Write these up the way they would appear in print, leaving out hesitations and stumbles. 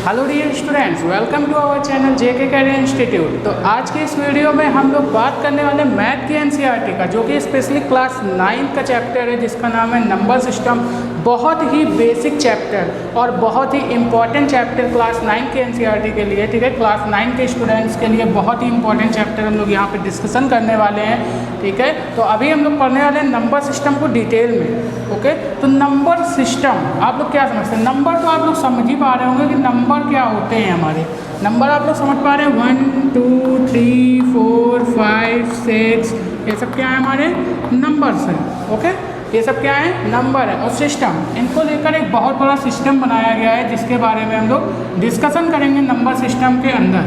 Hello dear students, welcome to our channel JK career institute. तो आज के इस वीडियो में हम लोग बात करने वाले मैथ की एनसीईआरटी का, जो कि स्पेशली क्लास 9 का चैप्टर है जिसका नाम है नंबर सिस्टम। बहुत ही बेसिक चैप्टर और बहुत ही इंपॉर्टेंट चैप्टर क्लास 9 के एनसीईआरटी के लिए, ठीक है। क्लास 9 के स्टूडेंट्स के लिए बहुत ही इंपॉर्टेंट चैप्टर हम लोग यहाँ पे डिस्कशन करने वाले हैं, ठीक है। तो अभी हम लोग पढ़ने वाले हैं नंबर सिस्टम को डिटेल में, ओके। तो नंबर सिस्टम आप लोग क्या समझते हैं? नंबर तो आप लोग समझ ही पा रहे होंगे कि नंबर क्या होते हैं। हमारे नंबर आप लोग समझ पा रहे हैं, 1 2 3 4 5 6, ये सब क्या है? हमारे नंबर्स हैं, ओके। ये सब क्या है? नंबर है। और सिस्टम, इनको लेकर एक बहुत बड़ा सिस्टम बनाया गया है जिसके बारे में हम लोग डिस्कशन करेंगे नंबर सिस्टम के अंदर,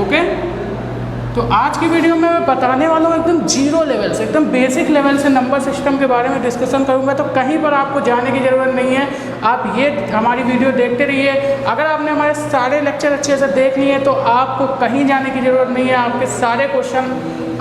ओके। तो आज की वीडियो में मैं बताने वाला हूँ एकदम जीरो लेवल से, एकदम बेसिक लेवल से नंबर सिस्टम के बारे में डिस्कशन करूँगा। तो कहीं पर आपको जाने की ज़रूरत नहीं है, आप ये हमारी वीडियो देखते रहिए। अगर आपने हमारे सारे लेक्चर अच्छे से देख लिए तो आपको कहीं जाने की ज़रूरत नहीं है, आपके सारे क्वेश्चन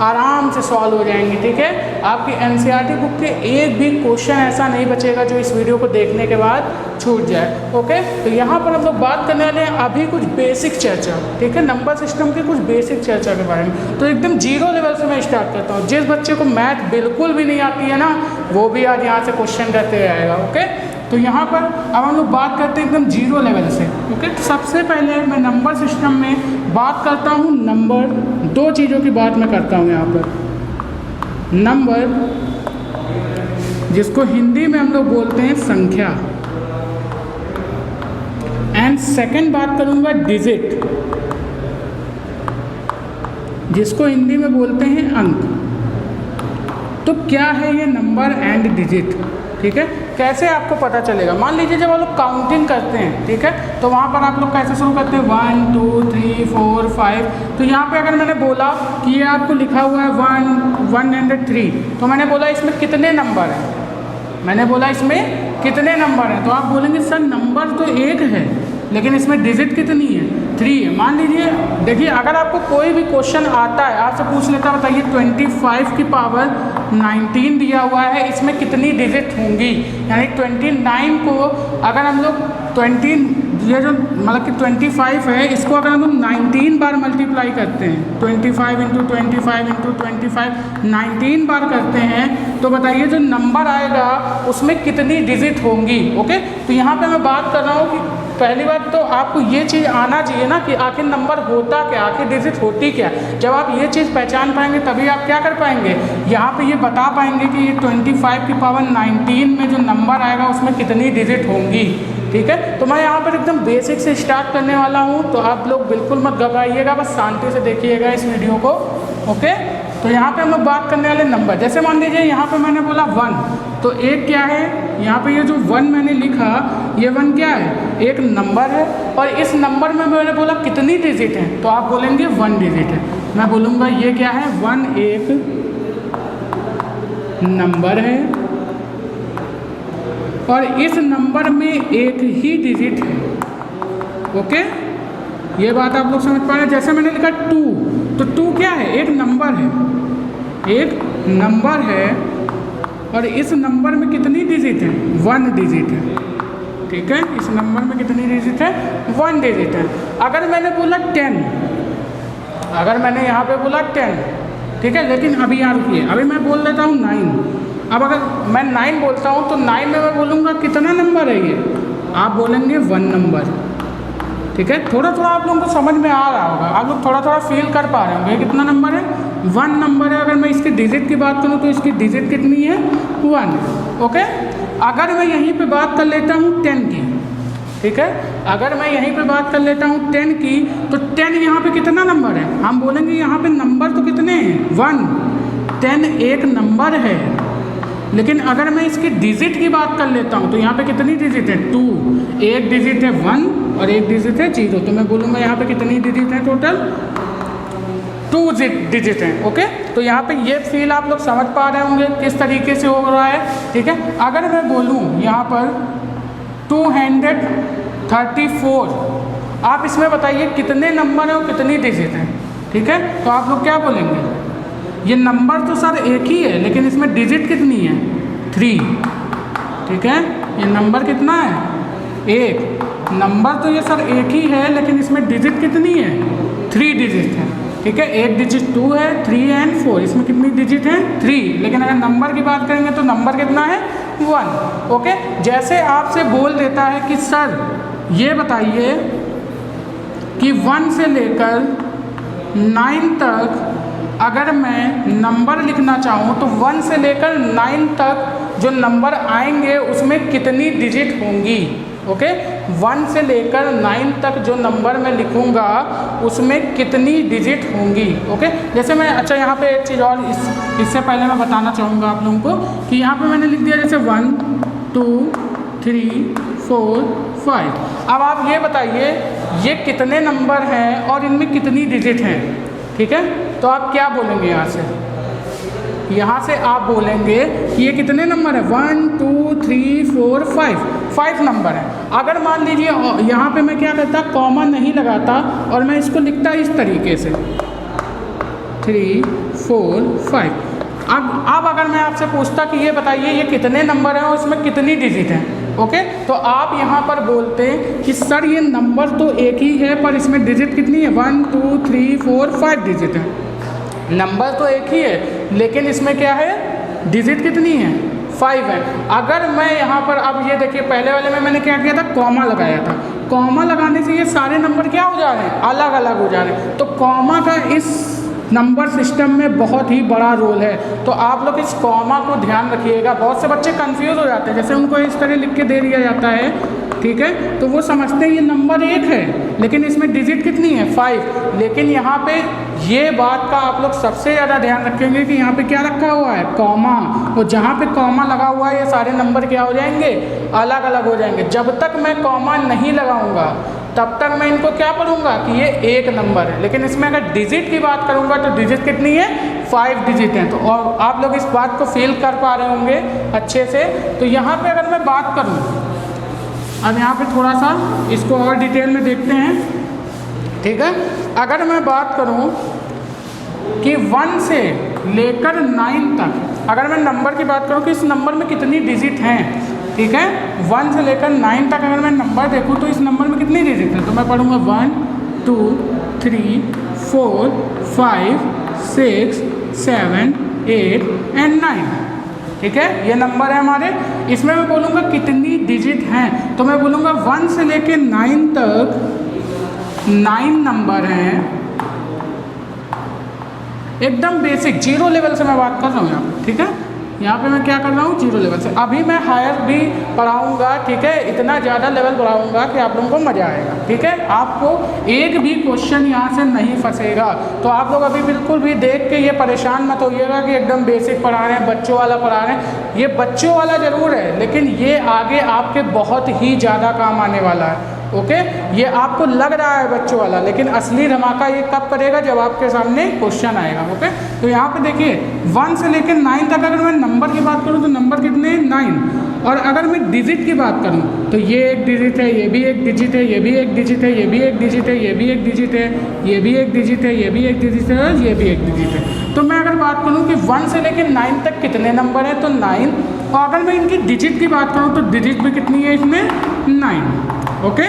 आराम से सॉल्व हो जाएंगे, ठीक है। आपकी एनसीईआरटी बुक के एक भी क्वेश्चन ऐसा नहीं बचेगा जो इस वीडियो को देखने के बाद छूट जाए, ओके। तो यहाँ पर हम लोग बात करने वाले हैं अभी कुछ बेसिक चर्चा, ठीक है, नंबर सिस्टम की कुछ बेसिक चर्चा के बारे में। तो एकदम जीरो लेवल से मैं स्टार्ट करता हूँ। जिस बच्चे को मैथ बिल्कुल भी नहीं आती है ना, वो भी आज यहाँ से क्वेश्चन करते रहेगा, ओके। तो यहाँ पर अब हम लोग बात करते हैं एकदम जीरो लेवल से, ओके। तो सबसे पहले मैं नंबर सिस्टम में बात करता हूँ नंबर, दो चीज़ों की बात मैं करता हूँ यहाँ पर। नंबर, जिसको हिंदी में हम लोग बोलते हैं संख्या, एंड सेकंड बात करूँगा डिजिट, जिसको हिंदी में बोलते हैं अंक। तो क्या है ये नंबर एंड डिजिट, ठीक है। कैसे आपको पता चलेगा? मान लीजिए जब आप लोग काउंटिंग करते हैं, ठीक है, तो वहाँ पर आप लोग कैसे शुरू करते हैं? 1 2 3 4 5। तो यहाँ पे अगर मैंने बोला कि ये आपको लिखा हुआ है 103, तो मैंने बोला इसमें कितने नंबर हैं? मैंने बोला इसमें कितने नंबर हैं? तो आप बोलेंगे सर नंबर तो एक है लेकिन इसमें डिजिट कितनी है? 3 है। मान लीजिए, देखिए अगर आपको कोई भी क्वेश्चन आता है, आपसे पूछ लेता, बताइए 25 की पावर 19 दिया हुआ है, इसमें कितनी डिजिट होंगी? यानी 29 को अगर हम लोग 20, ये जो मतलब कि 25 है, इसको अगर हम लोग 19 बार मल्टीप्लाई करते हैं, 25 इंटू 25 इंटू 25 19 बार करते हैं, तो बताइए जो नंबर आएगा उसमें कितनी डिजिट होंगी, ओके। तो यहाँ पे मैं बात कर रहा हूँ कि पहली बात तो आपको ये चीज़ आना चाहिए ना कि आखिर नंबर होता क्या, आखिर डिजिट होती क्या। जब आप ये चीज़ पहचान पाएंगे तभी आप क्या कर पाएंगे, यहाँ पे ये बता पाएंगे कि ये 25 की पावर 19 में जो नंबर आएगा उसमें कितनी डिजिट होंगी, ठीक है। तो मैं यहाँ पर एकदम बेसिक से स्टार्ट करने वाला हूँ, तो आप लोग बिल्कुल मत घबराइएगा, बस शांति से देखिएगा इस वीडियो को, ओके। तो यहाँ पे हम बात करने वाले नंबर, जैसे मान लीजिए यहाँ पे मैंने बोला 1, तो एक क्या है? यहाँ पे ये जो 1 मैंने लिखा, ये 1 क्या है? एक नंबर है। और इस नंबर में मैंने बोला कितनी डिजिट है, तो आप बोलेंगे 1 डिजिट है। मैं बोलूँगा ये क्या है? 1 एक नंबर है और इस नंबर में एक ही डिजिट है, ओके। ये बात आप लोग समझ पा रहे हैं। जैसे मैंने लिखा 2, तो 2 क्या है? एक नंबर है, एक नंबर है और इस नंबर में कितनी डिजिट है? 1 डिजिट है, ठीक है। इस नंबर में कितनी डिजिट है? 1 डिजिट है। अगर मैंने बोला 10, अगर मैंने यहाँ पे बोला 10, ठीक है, लेकिन अभी यहाँ रुकिए, अभी मैं बोल देता हूँ 9। अब अगर मैं 9 बोलता हूँ तो 9 में मैं बोलूँगा कितना नंबर है ये? आप बोलेंगे 1 नंबर, ठीक है। थोड़ा थोड़ा आप लोगों को समझ में आ रहा होगा, आप लोग थोड़ा थोड़ा फील कर पा रहे होंगे कितना नंबर है? 1 नंबर है। अगर मैं इसकी डिजिट की बात करूँ तो इसकी डिजिट कितनी है? 1, ओके। अगर मैं यहीं पे बात कर लेता हूँ 10 की, ठीक है, अगर मैं यहीं पे बात कर लेता हूँ 10 की, तो 10 यहाँ पे कितना नंबर है? हम बोलेंगे यहाँ पे नंबर तो कितने हैं? 1। 10 एक नंबर है, लेकिन अगर मैं इसकी डिजिट की बात कर लेता हूँ तो यहाँ पे कितनी डिजिट है? 2। एक डिजिट है 1 और एक डिजिट है 0, तो मैं बोलूँगा यहाँ पे कितनी डिजिट है? टोटल 2 डिजिट हैं, ओके। तो यहाँ पे ये फील आप लोग समझ पा रहे होंगे किस तरीके से हो रहा है, ठीक है। अगर मैं बोलूँ यहाँ पर 234, आप इसमें बताइए कितने नंबर हैं और कितनी डिजिट हैं, ठीक है। तो आप लोग क्या बोलेंगे? ये नंबर तो सर एक ही है लेकिन इसमें डिजिट कितनी है? 3, ठीक है। ये नंबर कितना है? 1 नंबर तो ये सर एक ही है, लेकिन इसमें डिजिट कितनी है, 3 डिजिट है, ठीक है। एक डिजिट 2 है, 3 एंड 4, इसमें कितनी डिजिट है, 3। लेकिन अगर नंबर की बात करेंगे तो नंबर कितना है, 1। ओके, जैसे आपसे बोल देता है कि सर ये बताइए कि 1 से लेकर 9 तक अगर मैं नंबर लिखना चाहूँ तो 1 से लेकर 9 तक जो नंबर आएंगे उसमें कितनी डिजिट होंगी। ओके, 1 से लेकर 9 तक जो नंबर मैं लिखूँगा उसमें कितनी डिजिट होंगी। ओके, जैसे मैं, अच्छा यहाँ पे एक चीज़ और इससे पहले मैं बताना चाहूँगा आप लोगों को कि यहाँ पे मैंने लिख दिया जैसे 1 2 3 4 5। अब आप ये बताइए ये कितने नंबर हैं और इनमें कितनी डिजिट हैं, ठीक है। तो आप क्या बोलेंगे यहाँ से आप बोलेंगे कि ये कितने नंबर है, 1 2 3 4 5 नंबर है। अगर मान लीजिए यहाँ पे मैं क्या करता, कॉमा नहीं लगाता और मैं इसको लिखता इस तरीके से 3 4 5। अब अगर मैं आपसे पूछता कि ये बताइए ये कितने नंबर हैं और इसमें कितनी डिजिट हैं, ओके, तो आप यहाँ पर बोलते कि सर ये नंबर तो एक ही है पर इसमें डिजिट कितनी है, 1 2 3 4 5 डिजिट है। नंबर तो एक ही है लेकिन इसमें क्या है, डिजिट कितनी है, 5 है। अगर मैं यहाँ पर, अब ये देखिए पहले वाले में मैंने क्या किया था, कॉमा लगाया था। कॉमा लगाने से ये सारे नंबर क्या हो जा रहे हैं, अलग अलग हो जा रहे हैं। तो कॉमा का इस नंबर सिस्टम में बहुत ही बड़ा रोल है, तो आप लोग इस कॉमा को ध्यान रखिएगा। बहुत से बच्चे कंफ्यूज हो जाते हैं, जैसे उनको इस तरह लिख के दे दिया जाता है, ठीक है, तो वो समझते हैं ये नंबर एक है लेकिन इसमें डिजिट कितनी है, 5। लेकिन यहाँ पे ये बात का आप लोग सबसे ज़्यादा ध्यान रखेंगे कि यहाँ पे क्या रखा हुआ है, कॉमा। और जहाँ पे कॉमा लगा हुआ है ये सारे नंबर क्या हो जाएंगे, अलग अलग हो जाएंगे। जब तक मैं कॉमा नहीं लगाऊंगा तब तक मैं इनको क्या पढ़ूंगा कि ये एक नंबर है। लेकिन इसमें अगर डिजिट की बात करूंगा तो डिजिट कितनी है, 5 डिजिट है। तो और आप लोग इस बात को फील कर पा रहे होंगे अच्छे से। तो यहाँ पे अगर मैं बात करूँ, अब यहाँ पे थोड़ा सा इसको और डिटेल में देखते हैं, ठीक है। अगर मैं बात करूँ कि 1 से लेकर 9 तक अगर मैं नंबर की बात करूँ कि इस नंबर में कितनी डिजिट हैं, ठीक है, 1 से लेकर 9 तक अगर मैं नंबर देखूँ तो इस नंबर में कितनी डिजिट है, तो मैं पढ़ूँगा 1 2 3 4 5 6 7 8 एंड 9, ठीक है, ये नंबर है हमारे। इसमें मैं बोलूँगा कितनी डिजिट हैं, तो मैं बोलूँगा 1 से लेकर 9 तक 9 नंबर हैं, एकदम बेसिक 0 लेवल से मैं बात कर रहा हूँ यहाँ, ठीक है। यहाँ पे मैं क्या कर रहा हूँ, 0 लेवल से। अभी मैं हायर भी पढ़ाऊँगा, ठीक है, इतना ज़्यादा लेवल पढ़ाऊँगा कि आप लोगों को मज़ा आएगा, ठीक है। आपको एक भी क्वेश्चन यहाँ से नहीं फंसेगा। तो आप लोग अभी बिल्कुल भी देख के ये परेशान मत होइएगा कि एकदम बेसिक पढ़ा रहे हैं, बच्चों वाला पढ़ा रहे हैं। ये बच्चों वाला ज़रूर है लेकिन ये आगे आपके बहुत ही ज़्यादा काम आने वाला है, ओके। ये आपको लग रहा है बच्चों वाला, लेकिन असली धमाका ये कब करेगा, जब आपके सामने क्वेश्चन आएगा, ओके। तो यहाँ पे देखिए 1 से लेकर 9 तक अगर मैं नंबर की बात करूँ तो नंबर कितने, 9। और अगर मैं डिजिट की बात करूँ तो ये एक डिजिट है, ये भी एक डिजिट है, ये भी एक डिजिट है, ये भी एक डिजिट है, ये भी एक डिजिट है, ये भी एक डिजिट है, ये भी एक डिजिट है और ये भी एक डिजिट है। तो मैं अगर बात करूँ कि 1 से लेकर 9 तक कितने नंबर हैं, तो 9। और अगर मैं इनकी डिजिट की बात करूँ तो डिजिट भी कितनी है इसमें, 9, ओके।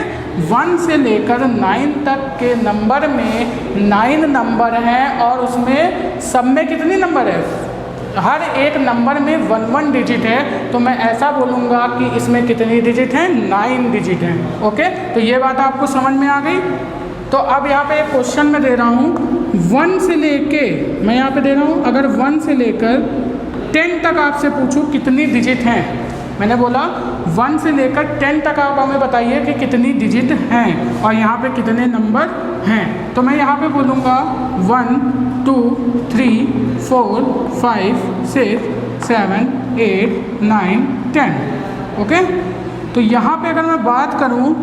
1 से लेकर 9 तक के नंबर में 9 नंबर हैं और उसमें सब में कितने नंबर है, हर एक नंबर में 1 डिजिट है। तो मैं ऐसा बोलूँगा कि इसमें कितनी डिजिट हैं, 9 डिजिट हैं, ओके। तो ये बात आपको समझ में आ गई। तो अब यहाँ पे एक क्वेश्चन मैं दे रहा हूँ 1 से लेके, मैं यहाँ पे दे रहा हूँ अगर 1 से लेकर 10 तक आपसे पूछूँ कितनी डिजिट हैं, मैंने बोला 1 से लेकर 10 तक आप हमें बताइए कि कितनी डिजिट हैं और यहाँ पे कितने नंबर हैं। तो मैं यहाँ पे बोलूँगा 1 2 3 4 5 6 7 8 9 10, ओके। तो यहाँ पे अगर मैं बात करूँ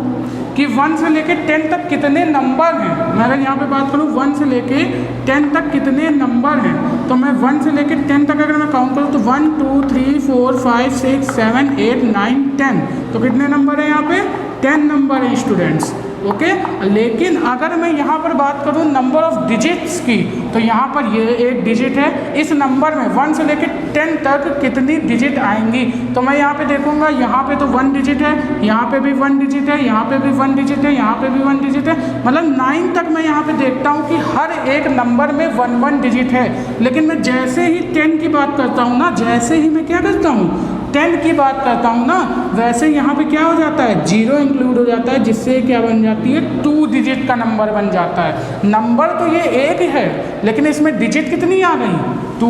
कि 1 से लेके 10 तक कितने नंबर हैं, मैं अगर यहाँ पे बात करूँ 1 से लेके 10 तक कितने नंबर हैं, तो मैं 1 से लेके 10 तक अगर मैं काउंट करूँ तो 1 2 3 4 5 6 7 8 9 10। तो कितने नंबर हैं यहाँ पे, 10 नंबर हैं स्टूडेंट्स, ओके। लेकिन अगर मैं यहाँ पर बात करूँ नंबर ऑफ डिजिट्स की, तो यहाँ पर ये एक डिजिट है, इस नंबर में 1 से लेकर 10 तक कितनी डिजिट आएंगी, तो मैं यहाँ पे देखूंगा, यहाँ पे तो 1 डिजिट है, यहाँ पे भी 1 डिजिट है, यहाँ पे भी 1 डिजिट है, यहाँ पे भी 1 डिजिट है, मतलब 9 तक मैं यहाँ पे देखता हूँ कि हर एक नंबर में 1 डिजिट है। लेकिन मैं जैसे ही 10 की बात करता हूँ ना, जैसे ही मैं क्या करता हूँ 10 की बात करता हूँ ना, वैसे यहाँ पे क्या हो जाता है, 0 इंक्लूड हो जाता है, जिससे क्या बन जाती है, 2 डिजिट का नंबर बन जाता है। नंबर तो ये एक है, लेकिन इसमें डिजिट कितनी आ गई, 2।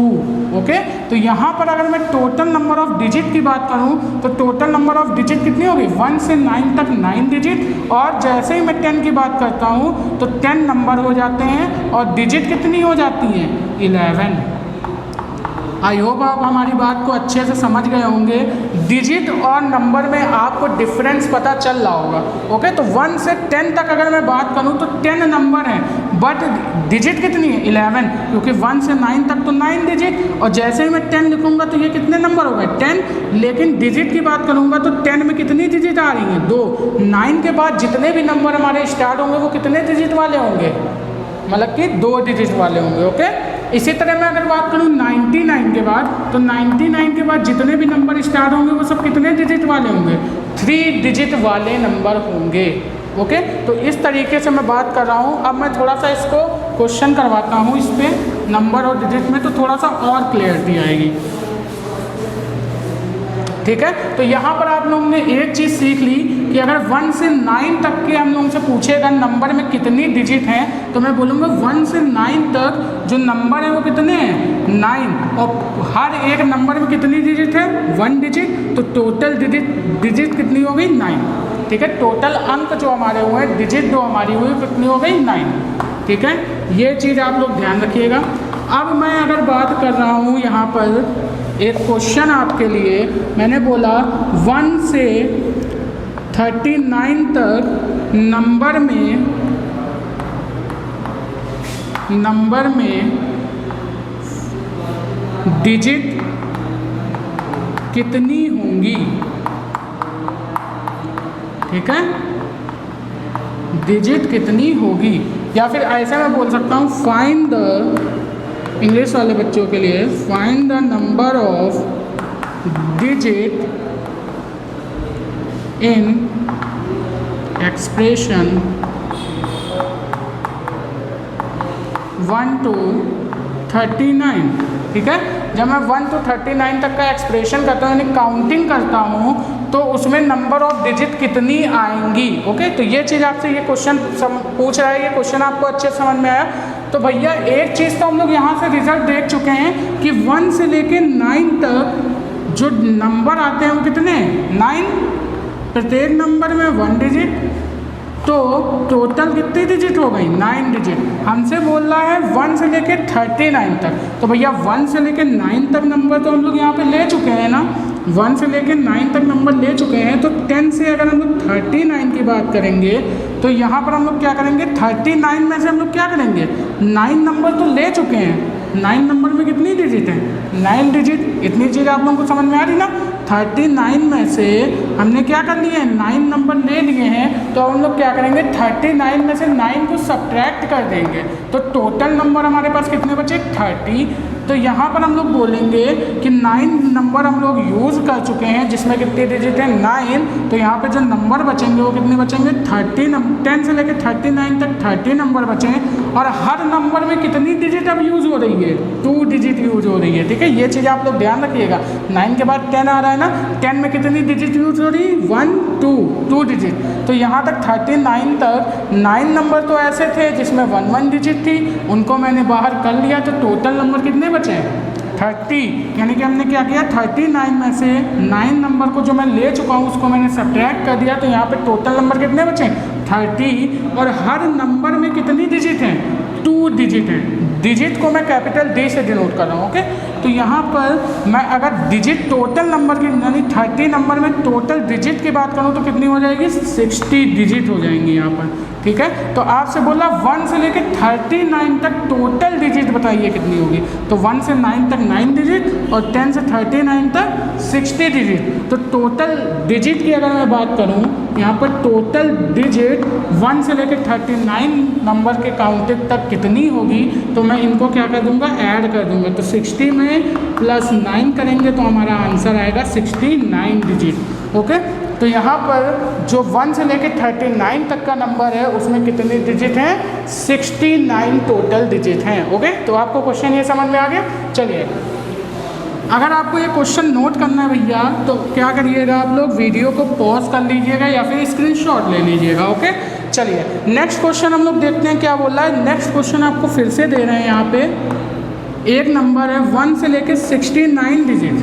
ओके, तो यहाँ पर अगर मैं टोटल नंबर ऑफ डिजिट की बात करूँ तो टोटल नंबर ऑफ डिजिट कितनी होगी, 1 से 9 तक 9 डिजिट, और जैसे ही मैं 10 की बात करता हूँ तो 10 नंबर हो जाते हैं और डिजिट कितनी हो जाती हैं, 11। आई होप आप हमारी बात को अच्छे से समझ गए होंगे। डिजिट और नंबर में आपको डिफरेंस पता चल रहा होगा। ओके, तो 1 से 10 तक अगर मैं बात करूं तो 10 नंबर हैं, बट डिजिट कितनी है, 11, क्योंकि 1 से 9 तक तो 9 डिजिट, और जैसे ही मैं 10 लिखूंगा तो ये कितने नंबर हो गए, 10। लेकिन डिजिट की बात करूंगा तो 10 में कितनी डिजिट आ रही हैं, 2। 9 के बाद जितने भी नंबर हमारे स्टार्ट होंगे वो कितने डिजिट वाले होंगे, मतलब कि 2 डिजिट वाले होंगे। ओके, इसी तरह मैं अगर बात करूँ 99 के बाद, तो 99 के बाद जितने भी नंबर स्टार्ट होंगे वो सब कितने डिजिट वाले होंगे, 3 डिजिट वाले नंबर होंगे। ओके, तो इस तरीके से मैं बात कर रहा हूँ। अब मैं थोड़ा सा इसको क्वेश्चन करवाता हूँ इस पर नंबर और डिजिट में, तो थोड़ा सा और क्लियरिटी आएगी। ठीक है, तो यहाँ पर आप लोगों ने एक चीज़ सीख ली कि अगर 1 से 9 तक के हम लोगों से पूछेगा नंबर में कितनी डिजिट हैं, तो मैं बोलूँगा 1 से 9 तक जो नंबर है वो कितने हैं, 9, और हर एक नंबर में कितनी डिजिट है, 1 डिजिट, तो टोटल डिजिट कितनी हो गई, 9। ठीक है, टोटल अंक जो हमारे हुए, डिजिट जो हमारी हुई कितनी हो गई, 9। ठीक है, ये चीज़ आप लोग ध्यान रखिएगा। अब मैं अगर बात कर रहा हूँ यहाँ पर एक क्वेश्चन आपके लिए, मैंने बोला 1 से 39 तक नंबर में डिजिट कितनी होंगी। ठीक है, डिजिट कितनी होगी, या फिर ऐसे मैं बोल सकता हूँ, फाइंड द, इंग्लिश वाले बच्चों के लिए, find the number of digit in expression 1 to 39। ठीक है, जब मैं 1 to 39 तक का एक्सप्रेशन करता हूँ, यानी काउंटिंग करता हूँ, तो उसमें नंबर ऑफ डिजिट कितनी आएंगी। ओके, तो ये चीज़ आपसे ये क्वेश्चन पूछ रहा है, ये क्वेश्चन आपको अच्छे समझ में आया। तो भैया एक चीज़ तो हम लोग यहाँ से रिजल्ट देख चुके हैं कि 1 से लेके 9 तक जो नंबर आते हैं वो कितने, 9, प्रत्येक नंबर में 1 डिजिट, तो टोटल कितनी डिजिट हो गई, 9 डिजिट। हमसे बोल रहा है 1 से लेके 39 तक, तो भैया 1 से लेके 9 तक नंबर तो हम लोग यहाँ पे ले चुके हैं ना, 1 से लेके 9 तक नंबर ले चुके हैं। तो 10 से अगर हम लोग 39 की बात करेंगे तो यहाँ पर हम लोग क्या करेंगे, 39 में से हम लोग क्या करेंगे, 9 नंबर तो ले चुके हैं, 9 नंबर में कितनी डिजिट है, 9 डिजिट। इतनी चीज़ आप लोगों को समझ में आ रही ना। 39 में से हमने क्या कर लिए, 9 नंबर ले लिए हैं, तो हम लोग क्या करेंगे, 39 में से 9 को सब्ट्रैक्ट कर देंगे, तो टोटल नंबर हमारे पास कितने बचे, 30। तो यहाँ पर हम लोग बोलेंगे कि 9 नंबर हम लोग यूज़ कर चुके हैं, जिसमें कितनी डिजिट है, 9। तो यहाँ पे जो नंबर बचेंगे वो कितने बचेंगे, 10 से लेकर 39 तक 30 नंबर बचे, और हर नंबर में कितनी डिजिट अब यूज़ हो रही है, 2 डिजिट यूज़ हो रही है। ठीक है, ये चीज़ आप लोग ध्यान रखिएगा। 9 के बाद 10 आ रहा है ना, 10 में कितनी डिजिट यूज़ हो रही है, 1, 2 डिजिट। तो यहाँ तक 39 तक 9 नंबर तो ऐसे थे जिसमें 1 डिजिट थी, उनको मैंने बाहर कर लिया, तो टोटल नंबर कितने बचे, 30। यानी कि हमने क्या किया, 39 में से 9 नंबर को जो मैं ले चुका हूँ उसको मैंने सब्ट्रैक्ट कर दिया, तो यहाँ पे टोटल नंबर कितने बचे, 30। और हर नंबर में कितनी डिजिट है, 2 डिजिट है। डिजिट को मैं कैपिटल डी से डिनोट कर रहा हूँ। ओके, तो यहाँ पर मैं अगर डिजिट टोटल नंबर की यानी 30 नंबर में टोटल डिजिट की बात करूँ तो कितनी हो जाएगी, 60 डिजिट हो जाएंगी यहाँ पर। ठीक है, तो आपसे बोला 1 से लेकर 39 तक टोटल डिजिट बताइए कितनी होगी। तो 1 से 9 तक 9 डिजिट और 10 से 39 तक 60 डिजिट। तो टोटल डिजिट की अगर मैं बात करूं, यहाँ पर टोटल डिजिट 1 से लेकर 39 नंबर के काउंटेड तक कितनी होगी, तो मैं इनको क्या कर दूंगा, ऐड कर दूंगा। तो 60 में प्लस 9 करेंगे तो हमारा आंसर आएगा 69 डिजिट। ओके, तो यहाँ पर जो 1 से लेकर 39 तक का नंबर है उसमें कितने डिजिट हैं, 69 टोटल डिजिट हैं। ओके, तो आपको क्वेश्चन ये समझ में आ गया। चलिए, अगर आपको ये क्वेश्चन नोट करना है भैया तो क्या करिएगा, आप लोग वीडियो को पॉज कर लीजिएगा या फिर स्क्रीनशॉट ले लीजिएगा। ओके, चलिए नेक्स्ट क्वेश्चन हम लोग देखते हैं क्या बोल रहा है। नेक्स्ट क्वेश्चन आपको फिर से दे रहे हैं, यहाँ पे एक नंबर है 1 से लेकर 69 डिजिट,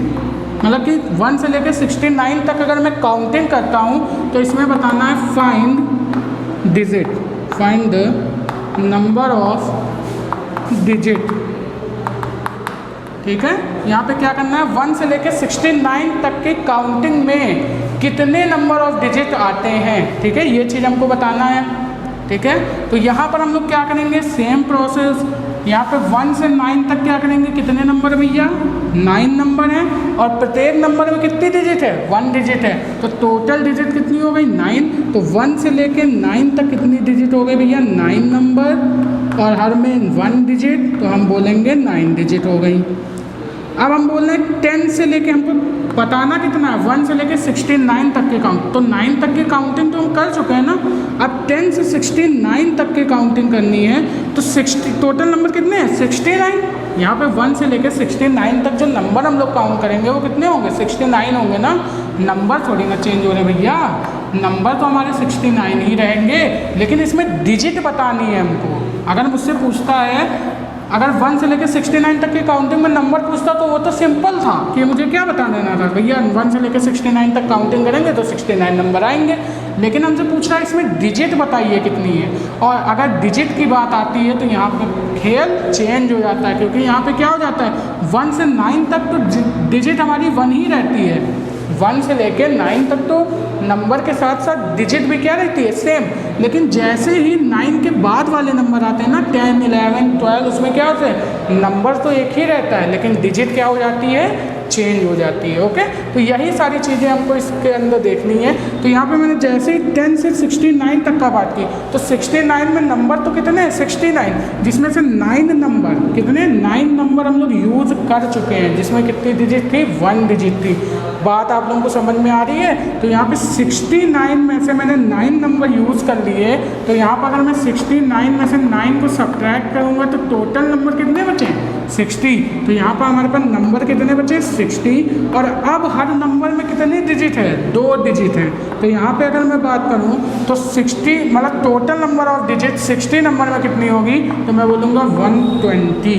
मतलब कि 1 से लेकर 69 तक अगर मैं काउंटिंग करता हूँ तो इसमें बताना है find digit, find the number of digit. ठीक है, यहाँ पे क्या करना है, 1 से लेकर 69 तक के काउंटिंग में कितने नंबर ऑफ डिजिट आते हैं। ठीक है, ये चीज़ हमको बताना है। ठीक है, तो यहाँ पर हम लोग क्या करेंगे, सेम प्रोसेस। यहाँ पे 1 से 9 तक क्या करेंगे, कितने नंबर भैया, 9 नंबर हैं और प्रत्येक नंबर में कितनी डिजिट है, 1 डिजिट है। तो टोटल डिजिट कितनी हो गई, 9। तो 1 से लेके 9 तक कितनी डिजिट हो गई भैया, 9 नंबर और हर में 1 डिजिट, तो हम बोलेंगे 9 डिजिट हो गई। अब हम बोल रहे हैं 10 से लेके हमको बताना कितना है, 1 से लेके 69 तक के काउंट। तो 9 तक की काउंटिंग तो हम कर चुके हैं ना, अब 10 से 69 तक की काउंटिंग करनी है। तो 60 टोटल नंबर कितने हैं, 69। यहाँ पे 1 से लेकर 69 तक जो नंबर हम लोग काउंट करेंगे वो कितने होंगे, 69 होंगे ना। नंबर थोड़ी ना चेंज हो रहे भैया, नंबर तो हमारे 69 ही रहेंगे, लेकिन इसमें डिजिट बतानी है हमको। अगर मुझसे पूछता है, अगर 1 से लेकर 69 तक की काउंटिंग में नंबर पूछता तो वो तो सिंपल था कि मुझे क्या बता देना था, भैया 1 से लेकर 69 तक काउंटिंग करेंगे तो 69 नंबर आएंगे। लेकिन हमसे पूछ रहा है इसमें डिजिट बताइए कितनी है, और अगर डिजिट की बात आती है तो यहाँ पे खेल चेंज हो जाता है, क्योंकि यहाँ पे क्या हो जाता है, 1 से 9 तक तो डिजिट हमारी 1 ही रहती है। 1 से लेकर 9 तक तो नंबर के साथ साथ डिजिट भी क्या रहती है, सेम। लेकिन जैसे ही 9 के बाद वाले नंबर आते हैं ना, 10, 11, 12, उसमें क्या होता है, नंबर तो एक ही रहता है लेकिन डिजिट क्या हो जाती है, चेंज हो जाती है। ओके, तो यही सारी चीज़ें हमको इसके अंदर देखनी है। तो यहाँ पे मैंने जैसे ही 10 से 69 तक का बात की, तो 69 में नंबर तो कितने हैं, 69, जिसमें से 9 नंबर कितने, 9 नंबर हम लोग यूज़ कर चुके हैं, जिसमें कितनी डिजिट थी, 1 डिजिट थी। बात आप लोगों को समझ में आ रही है। तो यहाँ पे 69 में से मैंने 9 नंबर यूज़ कर लिए, तो यहाँ पर अगर मैं 69 में से 9 को सब्ट्रैक्ट करूँगा तो टोटल नंबर कितने बचे, 60। तो यहाँ पर हमारे पास नंबर कितने बचे, 60। और अब हर नंबर में कितनी डिजिट है, 2 डिजिट है। तो यहाँ पे अगर मैं बात करूँ तो 60 मतलब total number of digit 60 number में कितनी होगी, तो मैं बोलूँगा 120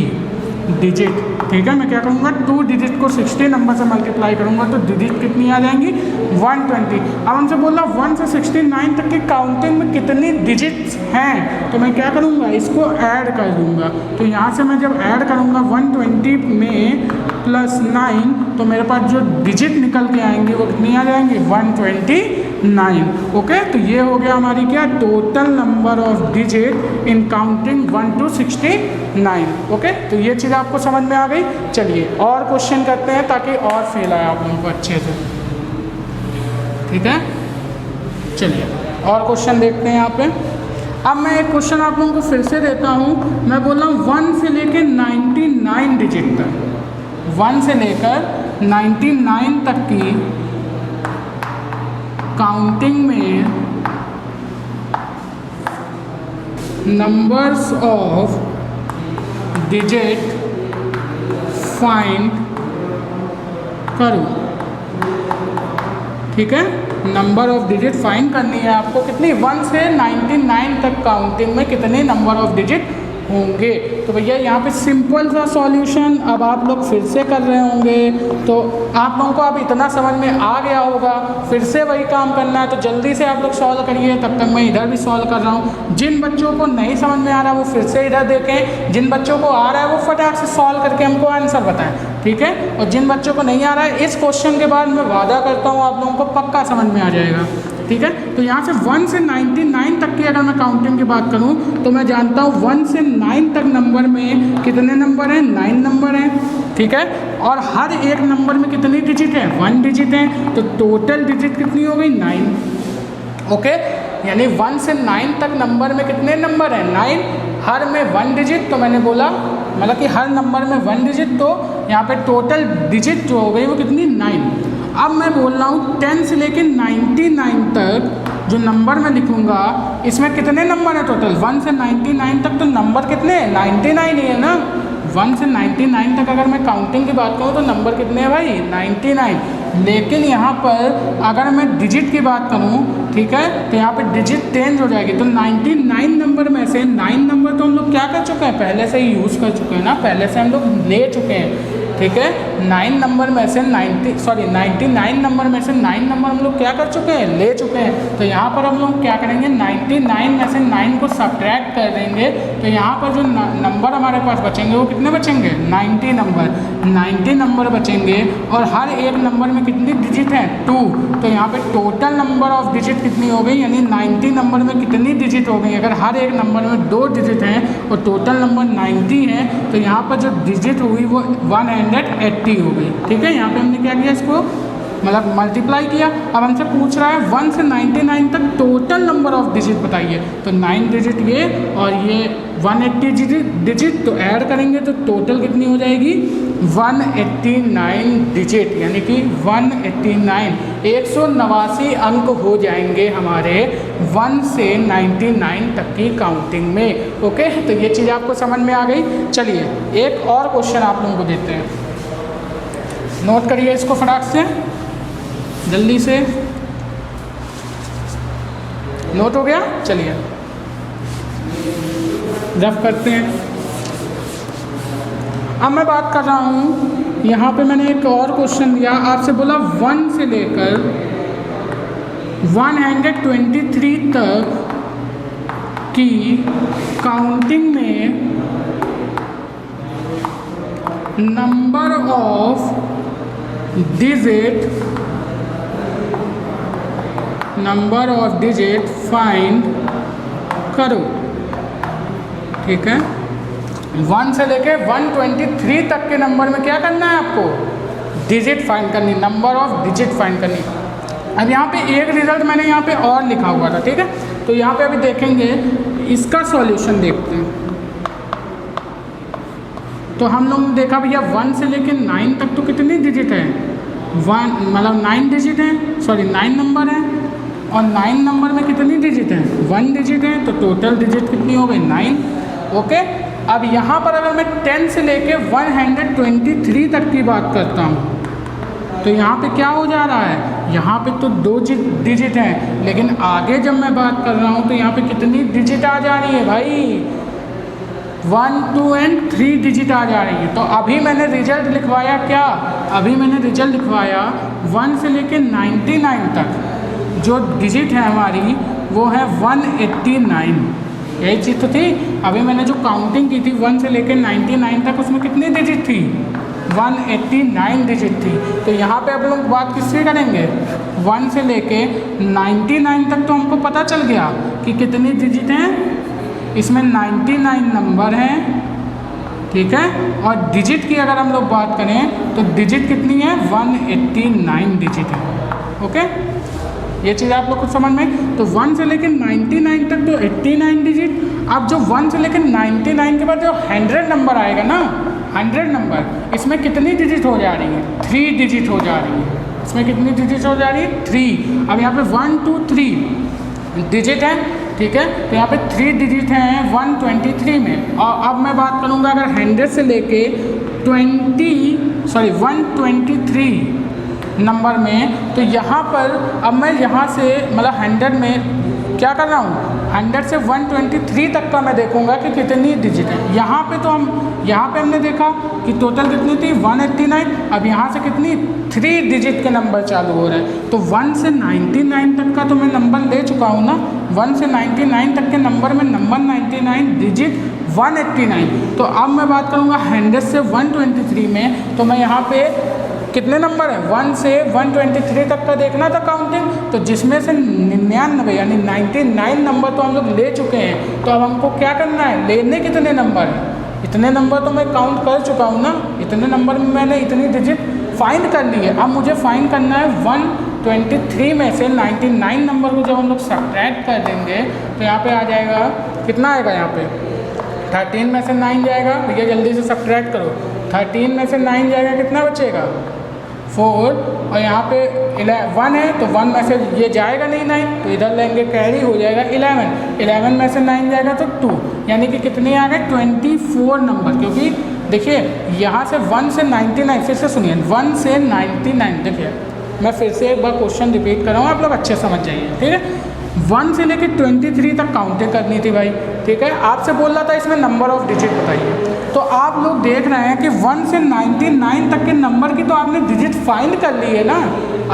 डिजिट। ठीक है, मैं क्या करूँगा, 2 डिजिट को 60 नंबर से मल्टीप्लाई करूँगा तो डिजिट कितनी आ जाएंगी, 120। अब हमसे बोला 1 से 69 तक की काउंटिंग में कितनी डिजिट्स हैं, तो मैं क्या करूँगा, इसको ऐड कर दूँगा। तो यहाँ से मैं जब ऐड करूँगा 120 में प्लस 9, तो मेरे पास जो डिजिट निकल के आएंगे वो कितनी आ जाएंगी, 129। ओके, तो ये हो गया हमारी क्या, total number of digit in counting 1 to 69। Okay, तो ये चीज़ आपको समझ में आ गई। चलिए और क्वेश्चन करते हैं ताकि और फील आए आप लोगों को अच्छे से। ठीक है, चलिए और क्वेश्चन देखते हैं यहाँ पे। अब मैं एक क्वेश्चन आप लोगों को फिर से देता हूँ। मैं बोल रहा हूँ 1 से लेकर 99 डिजिट तक, 1 से लेकर 99 तक की काउंटिंग में नंबर्स ऑफ डिजिट फाइंड करो। ठीक है, नंबर ऑफ डिजिट फाइंड करनी है आपको, कितनी, 1 से 99 तक काउंटिंग में कितने नंबर ऑफ डिजिट होंगे। तो भैया यहाँ पे सिंपल सा सॉल्यूशन अब आप लोग फिर से कर रहे होंगे, तो आप लोगों को अब इतना समझ में आ गया होगा। फिर से वही काम करना है, तो जल्दी से आप लोग सॉल्व करिए, तब तक मैं इधर भी सॉल्व कर रहा हूँ। जिन बच्चों को नहीं समझ में आ रहा वो फिर से इधर देखें, जिन बच्चों को आ रहा है वो फटाक से सॉल्व करके हमको आंसर बताएं, ठीक है। और जिन बच्चों को नहीं आ रहा है, इस क्वेश्चन के बाद मैं वादा करता हूँ आप लोगों को पक्का समझ में आ जाएगा, ठीक है। तो यहाँ से 1 से 99 तक की अगर मैं काउंटिंग की बात करूँ तो मैं जानता हूँ 1 से 9 तक नंबर में कितने नंबर हैं, 9 नंबर हैं, ठीक है। और हर एक नंबर में कितनी डिजिट है, 1 डिजिट है, तो टोटल डिजिट कितनी हो गई, 9, ओके। यानी 1 से 9 तक नंबर में कितने नंबर हैं, 9, हर में 1 डिजिट, तो मैंने बोला मतलब कि हर नंबर में 1 डिजिट, तो यहाँ पे टोटल डिजिट जो हो गई वो कितनी, 9। अब मैं बोल रहा हूँ 10 से लेकर 99 तक जो नंबर मैं लिखूँगा इसमें कितने नंबर हैं टोटल, 1 से 99 तक तो नंबर कितने हैं, 99 ही है ना। 1 से 99 तक अगर मैं काउंटिंग की बात करूँ तो नंबर कितने हैं भाई, 99। लेकिन यहाँ पर अगर मैं डिजिट की बात करूँ, ठीक है, तो यहाँ पे डिजिट चेंज हो जाएगी। तो 99 नंबर में से 9 नंबर तो हम लोग क्या कर चुके हैं, पहले से ही यूज़ कर चुके हैं ना, पहले से हम लोग ले चुके हैं, ठीक है। 9 नंबर में से 99 नंबर में से 9 नंबर हम लोग क्या कर चुके हैं, ले चुके हैं। तो यहाँ पर हम लोग क्या करेंगे, 99 में से 9 को सब्ट्रैक्ट कर देंगे, तो यहाँ पर जो नंबर हमारे पास बचेंगे वो कितने बचेंगे, 90 नंबर बचेंगे। और हर एक नंबर में कितनी डिजिट है, 2, तो यहाँ पे टोटल नंबर ऑफ डिजिट कितनी हो गई, यानी 90 नंबर में कितनी डिजिट हो गई, अगर हर एक नंबर में 2 डिजिट हैं और टोटल नंबर 90 है, तो यहाँ पर जो डिजिट हुई वो 180 हो गई, ठीक है। यहाँ पे हमने क्या किया, इसको मतलब मल्टीप्लाई किया। अब हमसे पूछ रहा है 1 से 99 तक टोटल नंबर ऑफ डिजिट बताइए, तो 9 डिजिट ये और ये 180 डिजिट, तो ऐड करेंगे तो टोटल कितनी हो जाएगी, 189 डिजिट, यानी कि 189 अंक हो जाएंगे हमारे 1 से 99 तक की काउंटिंग में, ओके। तो ये चीज़ आपको समझ में आ गई। चलिए एक और क्वेश्चन आप लोगों को देते हैं, नोट करिए इसको फटाक से, जल्दी से नोट हो गया। चलिए रफ करते हैं। अब मैं बात कर रहा हूँ, यहाँ पे मैंने एक और क्वेश्चन दिया, आपसे बोला 1 से लेकर 123 तक की काउंटिंग में नंबर ऑफ डिजिट फाइंड करो, ठीक है। 1 से लेके 123 तक के नंबर में क्या करना है आपको, डिजिट फाइंड करनी, नंबर ऑफ डिजिट फाइंड करनी। अब यहाँ पे एक रिजल्ट मैंने यहाँ पे और लिखा हुआ था, ठीक है। तो यहाँ पे अभी देखेंगे, इसका सॉल्यूशन देखते हैं। तो हम लोग ने देखा भैया 1 से लेके 9 तक तो कितनी डिजिट है, 1 मतलब 9 डिजिट है, 9 नंबर है, और 9 नंबर में कितनी डिजिट है, 1 डिजिट है, तो टोटल डिजिट कितनी हो गई, 9, ओके। अब यहाँ पर अगर मैं 10 से लेके 123 तक की बात करता हूँ, तो यहाँ पे क्या हो जा रहा है, यहाँ पे तो 2 डिजिट हैं, लेकिन आगे जब मैं बात कर रहा हूँ तो यहाँ पे कितनी डिजिट आ जा रही है भाई, 1, 2 एंड 3 डिजिट आ जा रही है। तो अभी मैंने रिजल्ट लिखवाया क्या, अभी मैंने रिजल्ट लिखवाया 1 से लेके 99 तक जो डिजिट है हमारी वो है 189, यही चीज़ तो थी। अभी मैंने जो काउंटिंग की थी 1 से लेकर 99 तक, उसमें कितनी डिजिट थी, 189 डिजिट थी। तो यहाँ पे अब लोग बात किससे करेंगे, 1 से लेके 99 तक तो हमको पता चल गया कि कितनी डिजिट हैं, इसमें 99 नंबर हैं, ठीक है। और डिजिट की अगर हम लोग बात करें तो डिजिट कितनी है, 189 डिजिट है, ओके। ये चीज़ आप लोग को समझ में। तो 1 से लेकर 99 तक तो 89 डिजिट। अब जो 1 से लेकर 99 के बाद जो 100 नंबर आएगा ना, 100 नंबर, इसमें कितनी डिजिट हो जा रही है, 3 डिजिट हो जा रही है। इसमें कितनी डिजिट हो जा रही है, 3। अब यहाँ पे 1, 2, 3 डिजिट है, ठीक है। तो यहाँ पे 3 डिजिट हैं 123 में। और अब मैं बात करूँगा अगर 100 से लेके 123 नंबर में, तो यहाँ पर अब मैं यहाँ से मतलब 100 में क्या कर रहा हूँ, 100 से 123 तक का मैं देखूंगा कि कितनी डिजिट है। यहाँ पे हमने देखा कि टोटल कितनी थी 189। अब यहाँ से कितनी 3 डिजिट के नंबर चालू हो रहे हैं, तो 1 से 99 तक का तो मैं नंबर ले चुका हूँ ना। 1 से 99 तक के नंबर में नंबर 99 डिजिट 189। तो अब मैं बात करूँगा 100 से 123 में, तो मैं यहाँ पे कितने नंबर हैं 1 से 123 तक का देखना था काउंटिंग, तो जिसमें से 99 यानी 99 नंबर तो हम लोग ले चुके हैं। तो अब हमको क्या करना है, लेने कितने नंबर हैं। इतने नंबर तो मैं काउंट कर चुका हूँ ना, इतने नंबर में मैंने इतनी डिजिट फाइंड कर ली है। अब मुझे फाइंड करना है 123 में से 99 नंबर को जब हम लोग सब्ट्रैक्ट कर देंगे तो यहाँ पे आ जाएगा, कितना आएगा यहाँ पे 13 में से 9 जाएगा। भैया जल्दी से सब्ट्रैक्ट करो, 13 में से 9 जाएगा, कितना बचेगा 4, और यहाँ पे 1 है तो 1 में से ये जाएगा नहीं 9, तो इधर लेंगे कैरी हो जाएगा 11 में से 9 जाएगा तो 2, यानी कि कितनी आ गए 24 नंबर। क्योंकि देखिए यहाँ से 1 से 99, फिर से सुनिए 1 से 99, देखिए मैं फिर से एक बार क्वेश्चन रिपीट कर रहा हूँ, आप लोग अच्छे समझ जाइए, ठीक है। 1 से लेकर 23 तक काउंटिंग करनी थी भाई, ठीक है। आपसे बोल रहा था इसमें नंबर ऑफ डिजिट बताइए, तो आप लोग देख रहे हैं कि 1 से 99 तक के नंबर की तो आपने डिजिट फाइंड कर ली है ना,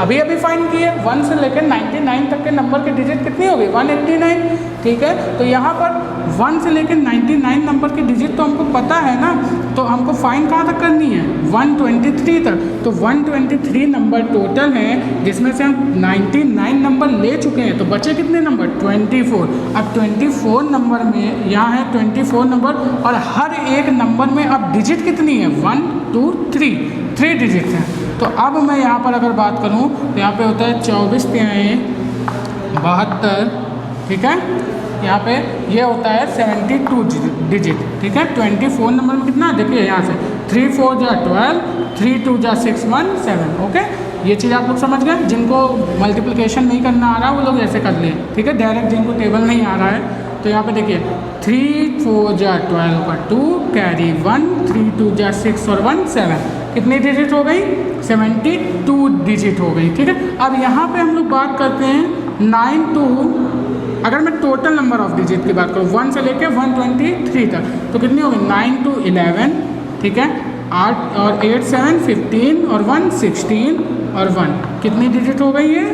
अभी फाइंड की है। 1 से लेकर 99 तक के नंबर की डिजिट कितनी हो गई 189, ठीक है। तो यहाँ पर 1 से लेकर 99 नंबर की डिजिट तो हमको पता है ना, तो हमको फाइंड कहाँ तक करनी है 123 तक। तो 123 नंबर टोटल हैं, जिसमें से हम 99 नंबर ले चुके हैं, तो बचे कितने नंबर 24। अब 24 नंबर में यहाँ है 24 नंबर, और हर एक नंबर में अब डिजिट कितनी है 1 2 3 डिजिट हैं। तो अब मैं यहाँ पर अगर बात करूँ तो यहाँ पे होता है 24 तिहाई 72, ठीक है। यहाँ पे ये होता है 72 डिजिट, ठीक है। 24 नंबर में कितना देखिए यहाँ से 3 4 जा 12, 3 2 जा 6 1 7, ओके। ये चीज़ आप लोग समझ गए। जिनको मल्टीप्लिकेशन नहीं करना आ रहा वो लोग ऐसे कर लें, ठीक है। डायरेक्ट जिनको टेबल नहीं आ रहा है तो यहाँ पे देखिए 3 4 जा 12 का 2 कैरी 1, 3 2 जा 6 और 1 7, कितनी डिजिट हो गई 72 डिजिट हो गई, ठीक है। अब यहाँ पे हम लोग बात करते हैं 9 to, अगर मैं टोटल नंबर ऑफ डिजिट की बात करूँ 1 से लेके 123 तक, तो कितनी हो गई 9 to 11, ठीक है। 8 और 8 7 15 और 1 16 और 1, कितनी डिजिट हो गई है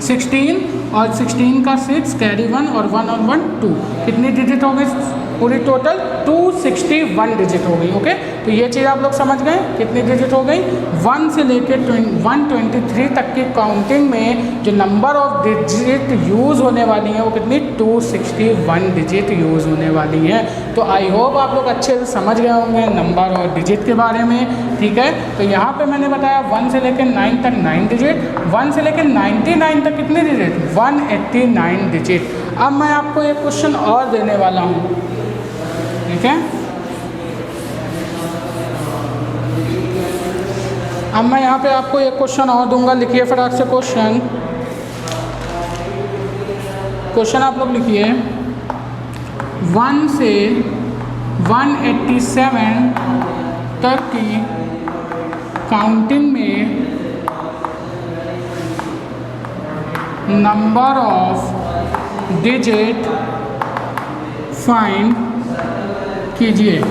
16, और 16 का 6 कैरी 1 और 1 और 1 2, कितनी डिजिट हो गई पूरी टोटल 261 डिजिट हो गई, ओके। तो ये चीज़ आप लोग समझ गए कितनी डिजिट हो गई। 1 से लेके 123 तक की काउंटिंग में जो नंबर ऑफ डिजिट यूज़ होने वाली हैं वो कितनी 261 डिजिट यूज़ होने वाली हैं। तो आई होप आप लोग अच्छे से समझ गए होंगे नंबर और डिजिट के बारे में, ठीक है। तो यहाँ पे मैंने बताया 1 से लेकर 9 तक 9 डिजिट, 1 से लेकर 99 तक कितनी डिजिट 189 डिजिट। अब मैं आपको एक क्वेश्चन और देने वाला हूँ, ठीक है। अब मैं यहाँ पे आपको एक क्वेश्चन और दूंगा, लिखिए फटाक से क्वेश्चन आप लोग लिखिए 1 से 187 तक की काउंटिंग में नंबर ऑफ डिजिट फाइंड कीजिए।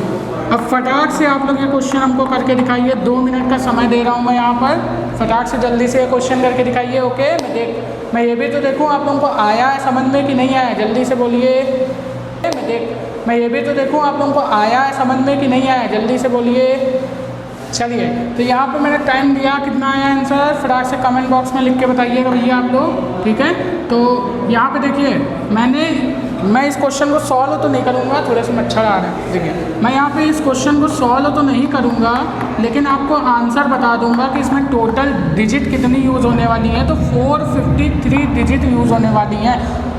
अब फटाक से आप लोग ये क्वेश्चन हमको करके दिखाइए, 2 मिनट का समय दे रहा हूँ मैं यहाँ पर, फटाक से जल्दी से ये क्वेश्चन करके दिखाइए, ओके। मैं ये भी तो देखूँ आप लोगों को आया है समझ में कि नहीं आया, जल्दी से बोलिए। मैं ये भी तो देखूँ आप लोगों को आया है समझ में कि नहीं आया, जल्दी से बोलिए। चलिए, तो यहाँ पर मैंने टाइम दिया, कितना आया आंसर फटाक से कमेंट बॉक्स में लिख के बताइएगा भैया आप लोग, ठीक है। तो यहाँ पे देखिए मैं इस क्वेश्चन को सॉल्व तो नहीं करूँगा, थोड़े से मच्छर आ रहे हैं, देखिए मैं यहाँ पे इस क्वेश्चन को सॉल्व तो नहीं करूँगा, लेकिन आपको आंसर बता दूँगा कि इसमें टोटल डिजिट कितनी यूज़ होने वाली है। तो 453 डिजिट यूज़ होने वाली हैं।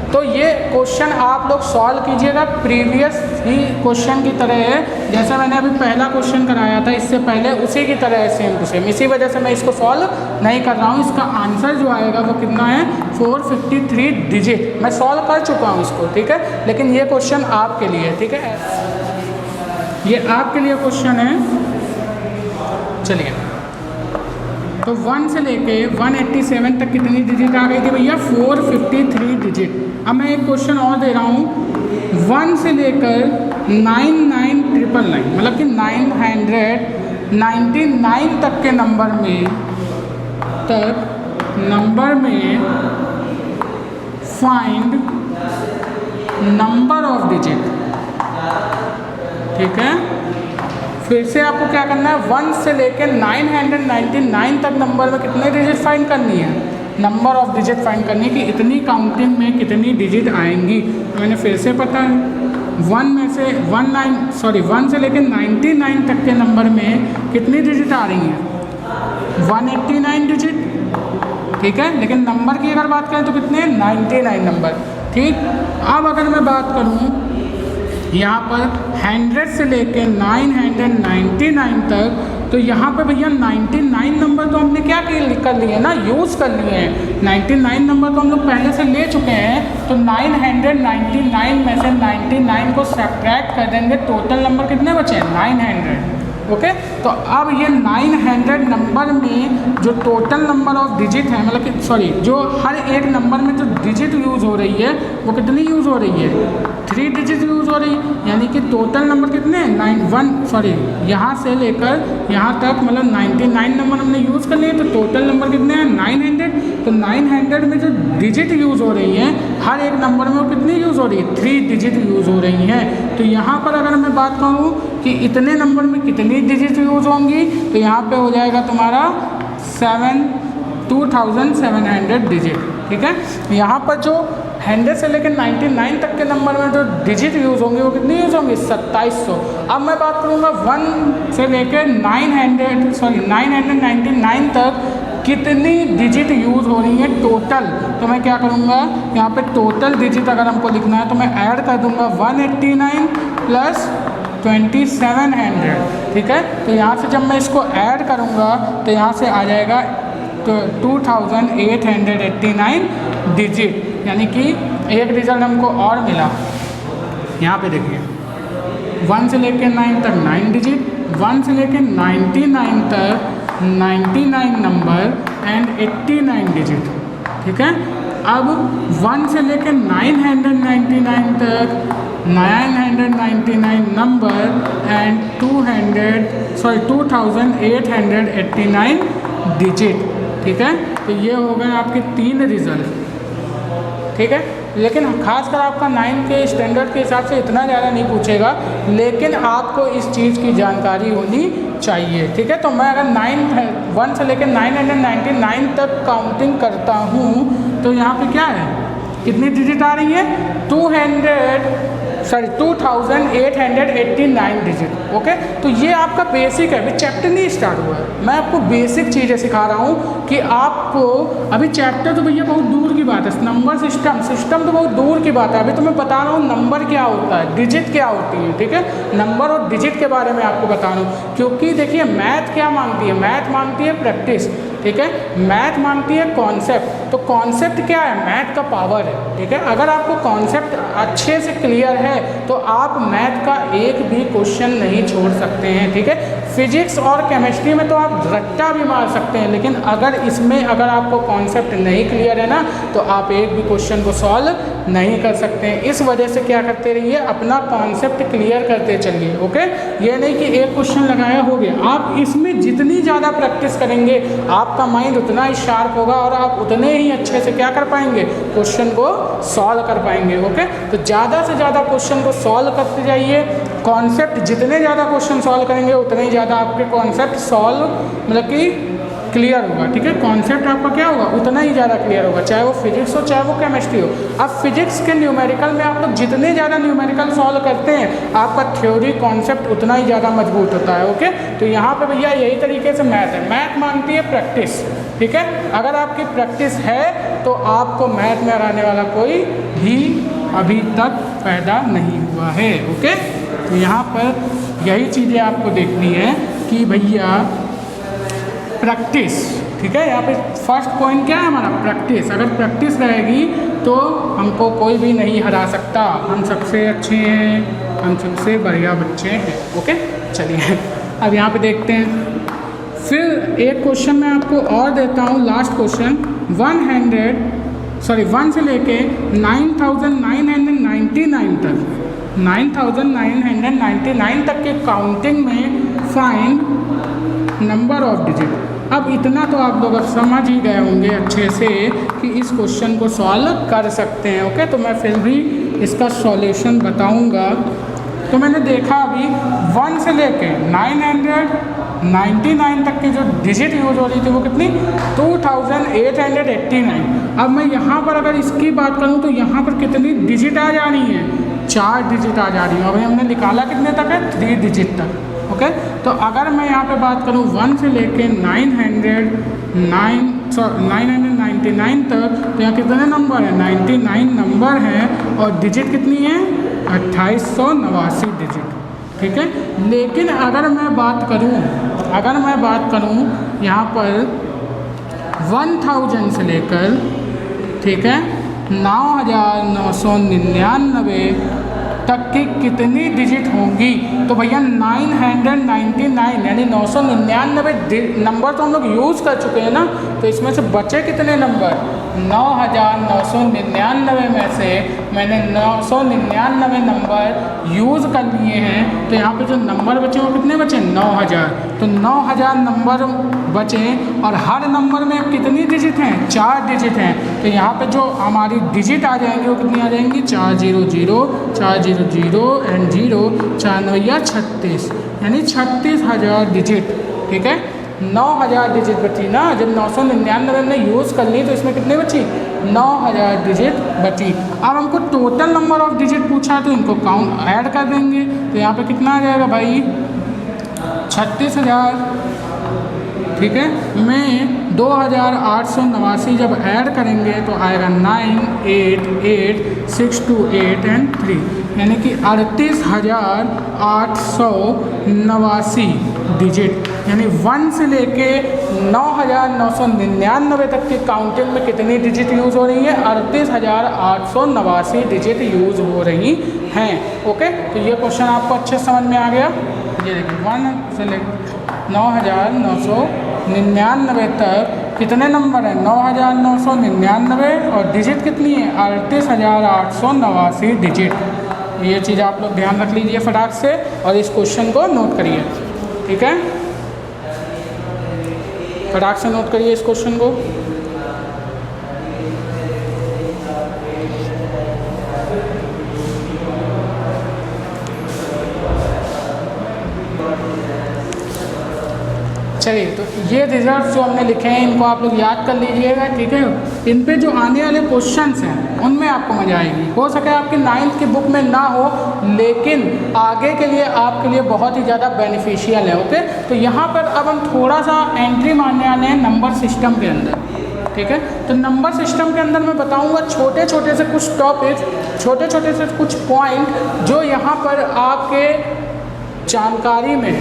तो ये क्वेश्चन आप लोग सॉल्व कीजिएगा प्रीवियस ही क्वेश्चन की तरह है, जैसे मैंने अभी पहला क्वेश्चन कराया था इससे पहले उसी की तरह है, सेम टू सेम। इसी वजह से मैं इसको सॉल्व नहीं कर रहा हूँ। इसका आंसर जो आएगा वो कितना है 453 डिजिट। मैं सॉल्व कर चुका हूँ इसको, ठीक है, लेकिन ये क्वेश्चन आपके लिए, ठीक है, ये आपके लिए क्वेश्चन है। चलिए तो 1 से लेके 187 तक कितनी डिजिट आ गई थी भैया? 453 डिजिट। अब मैं एक क्वेश्चन और दे रहा हूँ, 1 से लेकर 99999 मतलब कि 999 तक के नंबर में फाइंड नंबर ऑफ डिजिट। ठीक है, फिर से आपको क्या करना है, 1 से लेकर 999 तक नंबर में कितने डिजिट फाइंड करनी है? नंबर ऑफ डिजिट फाइंड करनी है कि इतनी काउंटिंग में कितनी डिजिट आएंगी। तो मैंने फिर से पता है 1 से लेकर 99 तक के नंबर में कितनी डिजिट आ रही हैं? 189 डिजिट। ठीक है, लेकिन नंबर की अगर बात करें तो कितने? 99 नंबर। ठीक, अब अगर मैं बात करूँ यहाँ पर 100 से लेके 999 तक, तो यहाँ पे भैया 99 नंबर तो हमने क्या कर लिए ना, यूज़ कर लिए हैं। 99 नंबर तो हम लोग पहले से ले चुके हैं, तो 999 में से 99 को सब्ट्रैक्ट कर देंगे, टोटल नंबर कितने बचे? 900। ओके, तो अब ये 900 नंबर में जो टोटल नंबर ऑफ डिजिट है, मतलब कि जो हर एक नंबर में जो डिजिट यूज़ हो रही है वो कितनी यूज़ हो रही है? 3 डिजिट यूज़ हो रही है। यानी कि टोटल नंबर कितने हैं? यहाँ से लेकर यहाँ तक मतलब 99 नंबर हमने यूज़ कर लिए, तो टोटल नंबर कितने हैं? 900। तो 900 में जो डिजिट यूज़ हो रही है हर एक नंबर में वो कितनी यूज़ हो रही है? 3 डिजिट यूज़ हो रही हैं। तो यहाँ पर अगर मैं बात करूँ कि इतने नंबर में कितनी डिजिट यूज़ होंगी, तो यहाँ पे हो जाएगा तुम्हारा 2700 डिजिट। ठीक है, यहाँ पर जो 100 से लेकर 99 तक के नंबर में जो डिजिट यूज़ होंगे वो कितनी यूज़ होंगी? 2700। अब मैं बात करूँगा 1 से लेकर 999 तक कितनी डिजिट यूज़ हो रही है टोटल। तो मैं क्या करूँगा, यहाँ पे टोटल डिजिट अगर हमको लिखना है तो मैं ऐड कर दूँगा 189 प्लस 2700। ठीक है, तो यहाँ से जब मैं इसको ऐड करूँगा तो यहाँ से आ जाएगा तो 2889 डिजिट, यानी कि एक रिजल्ट हमको और मिला। यहाँ पे देखिए 1 से लेकर 9 तक 9 डिजिट, 1 से लेकर 99 तक 99 नंबर एंड 89 डिजिट। ठीक है, अब 1 से लेकर 999 तक 999 नंबर एंड 2889 डिजिट। ठीक है, तो ये हो गए आपके 3 रिजल्ट। ठीक है, लेकिन खासकर आपका 9 के स्टैंडर्ड के हिसाब से इतना ज़्यादा नहीं पूछेगा, लेकिन आपको इस चीज़ की जानकारी होनी चाहिए। ठीक है, तो मैं अगर 1 से लेकर 999 तक काउंटिंग करता हूँ तो यहाँ पे क्या है, कितनी डिजिट आ रही है? 2889 डिजिट। ओके, तो ये आपका बेसिक है, अभी चैप्टर नहीं स्टार्ट हुआ है। मैं आपको बेसिक चीज़ें सिखा रहा हूँ कि आपको अभी चैप्टर तो भैया बहुत दूर की बात है, नंबर सिस्टम तो बहुत दूर की बात है। अभी तो मैं बता रहा हूँ नंबर क्या होता है, डिजिट क्या होती है। ठीक है, नंबर और डिजिट के बारे में आपको बता रहा हूँ, क्योंकि देखिए मैथ क्या मांगती है? मैथ मांगती है प्रैक्टिस। ठीक है, मैथ मांगती है कॉन्सेप्ट। तो कॉन्सेप्ट क्या है? मैथ का पावर है। ठीक है, अगर आपको कॉन्सेप्ट अच्छे से क्लियर है तो आप मैथ का एक भी क्वेश्चन नहीं छोड़ सकते हैं। ठीक है, फिजिक्स और केमिस्ट्री में तो आप रट्टा भी मार सकते हैं, लेकिन अगर आपको कॉन्सेप्ट नहीं क्लियर है ना, तो आप एक भी क्वेश्चन को सॉल्व नहीं कर सकते हैं। इस वजह से क्या करते रहिए, अपना कॉन्सेप्ट क्लियर करते चलिए। ओके, ये नहीं कि एक क्वेश्चन लगाया हो गया, आप इसमें जितनी ज़्यादा प्रैक्टिस करेंगे आपका माइंड उतना ही शार्प होगा और आप उतने ही अच्छे से क्या कर पाएंगे, क्वेश्चन को सॉल्व कर पाएंगे। ओके, तो ज़्यादा से ज़्यादा क्वेश्चन को सॉल्व करते जाइए। कॉन्सेप्ट जितने ज़्यादा क्वेश्चन सॉल्व करेंगे उतने ही ज़्यादा आपके कॉन्सेप्ट सॉल्व मतलब कि क्लियर होगा। ठीक है, कॉन्सेप्ट आपका क्या होगा, उतना ही ज़्यादा क्लियर होगा, चाहे वो फिजिक्स हो चाहे वो केमिस्ट्री हो। अब फिजिक्स के न्यूमेरिकल में आप लोग जितने ज़्यादा न्यूमेरिकल सॉल्व करते हैं आपका थ्योरी कॉन्सेप्ट उतना ही ज़्यादा मजबूत होता है। ओके, तो यहाँ पे भैया यही तरीके से मैथ है, मैथ मांगती है प्रैक्टिस। ठीक है, अगर आपकी प्रैक्टिस है तो आपको मैथ में हराने वाला कोई भी अभी तक पैदा नहीं हुआ है। ओके, तो यहाँ पर यही चीज़ें आपको देखनी है कि भैया प्रैक्टिस। ठीक है, यहाँ पे फर्स्ट पॉइंट क्या है हमारा, प्रैक्टिस। अगर प्रैक्टिस रहेगी तो हमको कोई भी नहीं हरा सकता, हम सबसे अच्छे हैं, हम सबसे बढ़िया बच्चे हैं। ओके, चलिए अब यहाँ पे देखते हैं फिर एक क्वेश्चन मैं आपको और देता हूँ, लास्ट क्वेश्चन। 1 से लेके 9,999 तक, 9,999 तक के काउंटिंग में फाइंड नंबर ऑफ डिजिट। अब इतना तो आप लोग अब समझ ही गए होंगे अच्छे से कि इस क्वेश्चन को सॉल्व कर सकते हैं। ओके, तो मैं फिर भी इसका सॉल्यूशन बताऊंगा। तो मैंने देखा अभी 1 से लेके 999 तक की जो डिजिट यूज़ हो रही थी वो कितनी, 2889। अब मैं यहाँ पर अगर इसकी बात करूँ तो यहाँ पर कितनी डिजिट आ जा रही है, 4 डिजिट आ जा रही है। अभी हमने निकाला कितने तक है, 3 डिजिट तक। ओके, तो अगर मैं यहाँ पे बात करूँ 1 से लेके 999 तक, तो यहाँ कितने नंबर हैं, 99 नंबर हैं और डिजिट कितनी है, 2889 डिजिट। ठीक है, लेकिन अगर मैं बात करूँ यहाँ पर 1000 से लेकर, ठीक है, 9999 तक की कितनी डिजिट होंगी, तो भैया 999 यानी 999 नंबर तो हम लोग यूज़ कर चुके हैं ना, तो इसमें से बचे कितने नंबर, 9999 में से मैंने 999 नंबर यूज़ कर लिए हैं। तो यहाँ पे जो नंबर बचे वो कितने बचे, 9000। तो 9000 नंबर बचे और हर नंबर में कितनी डिजिट हैं, 4 डिजिट हैं। तो यहाँ पे जो हमारी डिजिट आ जाएंगी वो कितनी आ जाएंगी, 400 400 एंड 0, 4 9 36, यानी 36,000 डिजिट। ठीक है, 9000 डिजिट बची ना, जब 999 ने यूज़ कर ली तो इसमें कितने बची, 9000 डिजिट बची। अब हमको टोटल नंबर ऑफ डिजिट पूछा तो इनको काउंट ऐड कर देंगे। तो यहाँ पे कितना आ जाएगा भाई, 36,000, ठीक है, में 2889 जब ऐड करेंगे तो आएगा 9 8 8 6 2 8 एंड 3, यानी कि 38,889 डिजिट। यानी 1 से लेके 9,999 तक की काउंटिंग में कितनी डिजिट यूज़ हो रही है, 38,889 डिजिट यूज़ हो रही हैं। ओके, तो ये क्वेश्चन आपको अच्छे समझ में आ गया। ये देखिए 1 से लेकर 9,999 तक कितने नंबर हैं, 9,999 और डिजिट कितनी है, 38,889 डिजिट। ये चीज़ आप लोग ध्यान रख लीजिए फटाक से और इस क्वेश्चन को नोट करिए। ठीक है, फटाक से नोट करिए इस क्वेश्चन को। चलिए, तो ये रिजल्ट जो हमने लिखे हैं इनको आप लोग याद कर लीजिएगा। ठीक है, इन पे जो आने वाले क्वेश्चंस हैं उनमें आपको मजा आएगी। हो सके आपकी 9th की बुक में ना हो, लेकिन आगे के लिए आपके लिए बहुत ही ज़्यादा बेनिफिशियल है। ओके, तो यहाँ पर अब हम थोड़ा सा एंट्री मारने वाले हैं नंबर सिस्टम के अंदर। ठीक है, तो नंबर सिस्टम के अंदर मैं बताऊँगा छोटे छोटे से कुछ टॉपिक, छोटे छोटे से कुछ पॉइंट जो यहाँ पर आपके जानकारी में,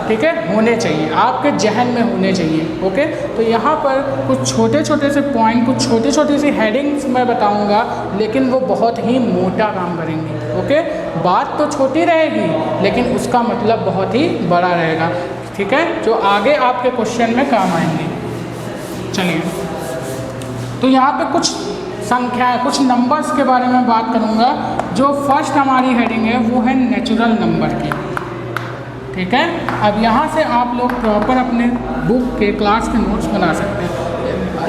ठीक है, होने चाहिए, आपके जहन में होने चाहिए। ओके, तो यहाँ पर कुछ छोटे छोटे से पॉइंट, कुछ छोटी छोटी सी हेडिंग्स मैं बताऊँगा, लेकिन वो बहुत ही मोटा काम करेंगे। ओके, बात तो छोटी रहेगी लेकिन उसका मतलब बहुत ही बड़ा रहेगा। ठीक है, जो आगे आपके क्वेश्चन में काम आएंगे। चलिए, तो यहाँ पे कुछ संख्याएँ, कुछ नंबर्स के बारे में बात करूँगा। जो फर्स्ट हमारी हेडिंग है वो है नेचुरल नंबर की। ठीक है, अब यहाँ से आप लोग प्रॉपर अपने बुक के क्लास के नोट्स बना सकते हैं।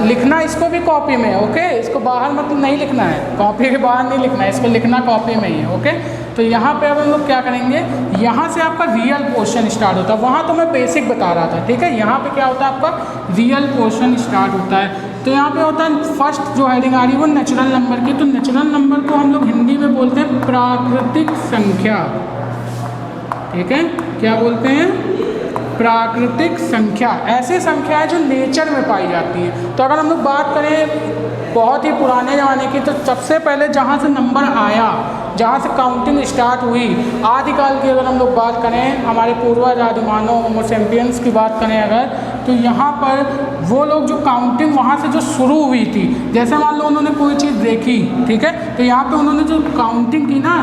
लिखना इसको भी कॉपी में है। ओके, इसको बाहर मतलब नहीं लिखना है, कॉपी के बाहर नहीं लिखना है, इसको लिखना कॉपी में ही है। ओके, तो यहाँ पे अब हम लोग क्या करेंगे, यहाँ से आपका रियल पोर्शन स्टार्ट होता है। वहाँ तो मैं बेसिक बता रहा था। ठीक है, यहाँ पे क्या होता है, आपका रियल पोर्शन स्टार्ट होता है। तो यहाँ पे होता है फर्स्ट जो हेडिंग आ रही है वो नेचुरल नंबर की। तो नेचुरल नंबर को हम लोग हिंदी में बोलते हैं प्राकृतिक संख्या। ठीक है, क्या बोलते हैं, प्राकृतिक संख्या। ऐसी संख्याएं जो नेचर में पाई जाती हैं। तो अगर हम लोग बात करें बहुत ही पुराने ज़माने की, तो सबसे पहले जहाँ से नंबर आया, जहाँ से काउंटिंग स्टार्ट हुई, आदिकाल की अगर हम लोग बात करें, हमारे पूर्वज आदिमानव होमो सैपियंस की बात करें अगर, तो यहाँ पर वो लोग जो काउंटिंग वहाँ से जो शुरू हुई थी, जैसे मान लो उन्होंने कोई चीज़ देखी, ठीक है, तो यहाँ पे उन्होंने जो काउंटिंग की ना,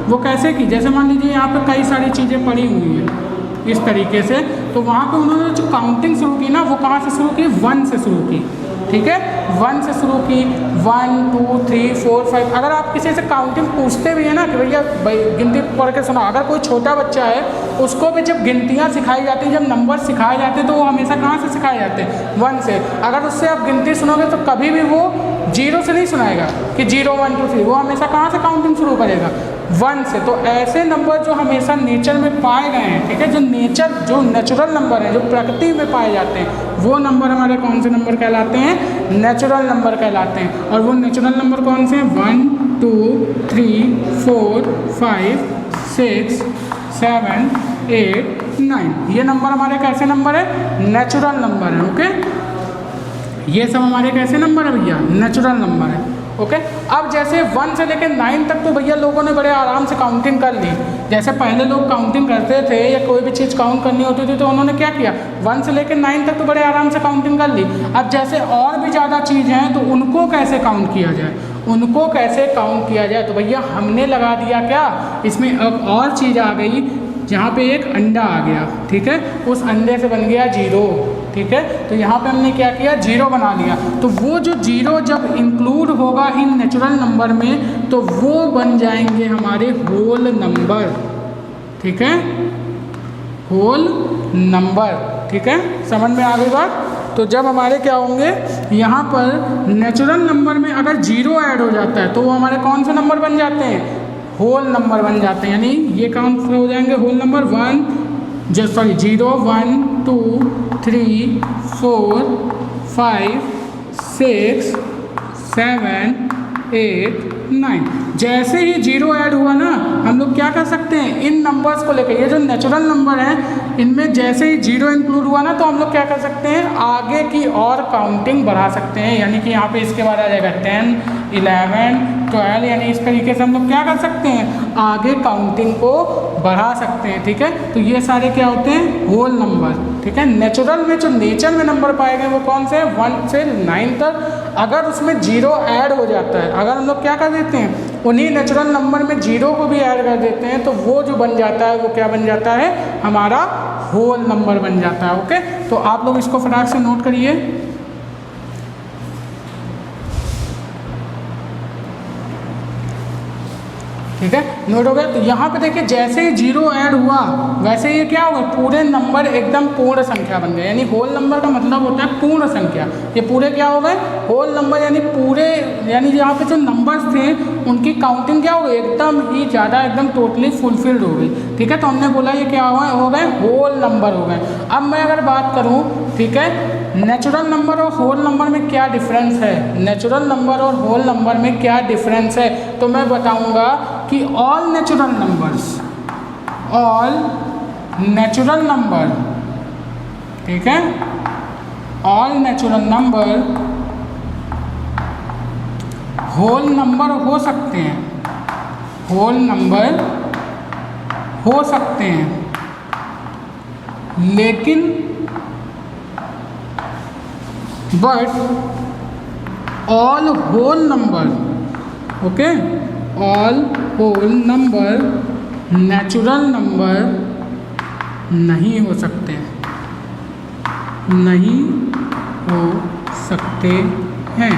वो कैसे की, जैसे मान लीजिए यहाँ पे कई सारी चीज़ें पड़ी हुई हैं, इस तरीके से। तो वहाँ पे उन्होंने जो काउंटिंग शुरू की ना, वो कहाँ से शुरू की, 1 से शुरू की, ठीक है, 1 से शुरू की, 1 2 3 4 5। अगर आप किसी से काउंटिंग पूछते भी हैं ना कि भैया गिनती पढ़ के सुना, अगर कोई छोटा बच्चा है उसको भी जब गिनतियाँ सिखाई जाती हैं, जब नंबर सिखाए जाते हैं, तो वो हमेशा कहाँ से सिखाए जाते हैं, 1 से। अगर उससे आप गिनती सुनोगे तो कभी भी वो 0 से नहीं सुनाएगा कि 0 1 2 3, वो हमेशा कहाँ से काउंटिंग शुरू करेगा, 1 से। तो ऐसे नंबर जो हमेशा नेचर में पाए गए हैं, ठीक है, जो नेचुरल नंबर हैं, जो प्रकृति में पाए जाते हैं, वो नंबर हमारे कौन से नंबर कहलाते हैं, नेचुरल नंबर कहलाते हैं। और वो नेचुरल नंबर कौन से हैं, 1 2 3 4 5 6 7 8 9। ये नंबर हमारे कैसे नंबर है, नेचुरल नंबर है। ओके, ये सब हमारे कैसे नंबर है भैया, नेचुरल नंबर है। ओके, अब जैसे 1 से लेकर 9 तक तो भैया लोगों ने बड़े आराम से काउंटिंग कर ली। जैसे पहले लोग काउंटिंग करते थे या कोई भी चीज़ काउंट करनी होती थी तो उन्होंने क्या किया, 1 से लेकर 9 तक तो बड़े आराम से काउंटिंग कर ली। अब जैसे और भी ज़्यादा चीज़ हैं तो उनको कैसे काउंट किया जाए, उनको कैसे काउंट किया जाए, तो भैया हमने लगा दिया क्या, इसमें अब और चीज़ आ गई, जहाँ पे एक अंडा आ गया, ठीक है, उस अंडे से बन गया 0, ठीक है। तो यहाँ पे हमने क्या किया, 0 बना लिया। तो वो जो 0 जब इंक्लूड होगा इन नेचुरल नंबर में तो वो बन जाएंगे हमारे होल नंबर, ठीक है, होल नंबर, ठीक है, समझ में आ गई बात। तो जब हमारे क्या होंगे, यहाँ पर नेचुरल नंबर में अगर 0 ऐड हो जाता है तो वो हमारे कौन से नंबर बन जाते हैं, होल नंबर बन जाते हैं। यानी ये कौन से हो जाएंगे, होल नंबर 0 1 2 3 4 5 6 7 8 9। जैसे ही 0 ऐड हुआ ना, हम लोग क्या कर सकते हैं, इन नंबर्स को लेकर, ये जो नेचुरल नंबर हैं इनमें जैसे ही 0 इंक्लूड हुआ ना, तो हम लोग क्या कर सकते हैं, आगे की और काउंटिंग बढ़ा सकते हैं। यानी कि यहाँ पे इसके बाद आ जाएगा 10 11 12, यानी इस तरीके से हम लोग क्या कर सकते हैं, आगे काउंटिंग को बढ़ा सकते हैं, ठीक है। तो ये सारे क्या होते हैं, होल नंबर, ठीक है। नेचुरल में जो नेचर में नंबर पाए गए वो कौन से हैं, 1 से 9 तक। अगर उसमें 0 ऐड हो जाता है, अगर हम लोग क्या कर देते हैं, उन्हीं नेचुरल नंबर में 0 को भी ऐड कर देते हैं, तो वो जो बन जाता है वो क्या बन जाता है, हमारा होल नंबर बन जाता है। ओके, तो आप लोग इसको फटाक से नोट करिए। ठीक है, नोट हो गया। तो यहाँ पे देखिए जैसे ही 0 ऐड हुआ वैसे ये क्या होगा, पूरे नंबर एकदम पूर्ण संख्या बन गए। यानी होल नंबर का मतलब होता है पूर्ण संख्या। ये पूरे क्या हो गए, होल नंबर, यानी पूरे, यानी यहाँ पे जो नंबर्स थे उनकी काउंटिंग क्या हो गई, एकदम ही ज़्यादा, एकदम टोटली फुलफिल्ड हो गई। ठीक है, तो हमने बोला ये क्या हुआ, हो गए होल नंबर हो गए। अब मैं अगर बात करूँ, ठीक है, नेचुरल नंबर और होल नंबर में क्या डिफरेंस है, नेचुरल नंबर और होल नंबर में क्या डिफरेंस है, तो मैं बताऊंगा कि ऑल नेचुरल नंबर, ठीक है, all natural number whole number हो सकते हैं, होल नंबर हो सकते हैं, लेकिन but all whole number, okay, all whole number natural number नहीं हो सकते, नहीं हो सकते हैं।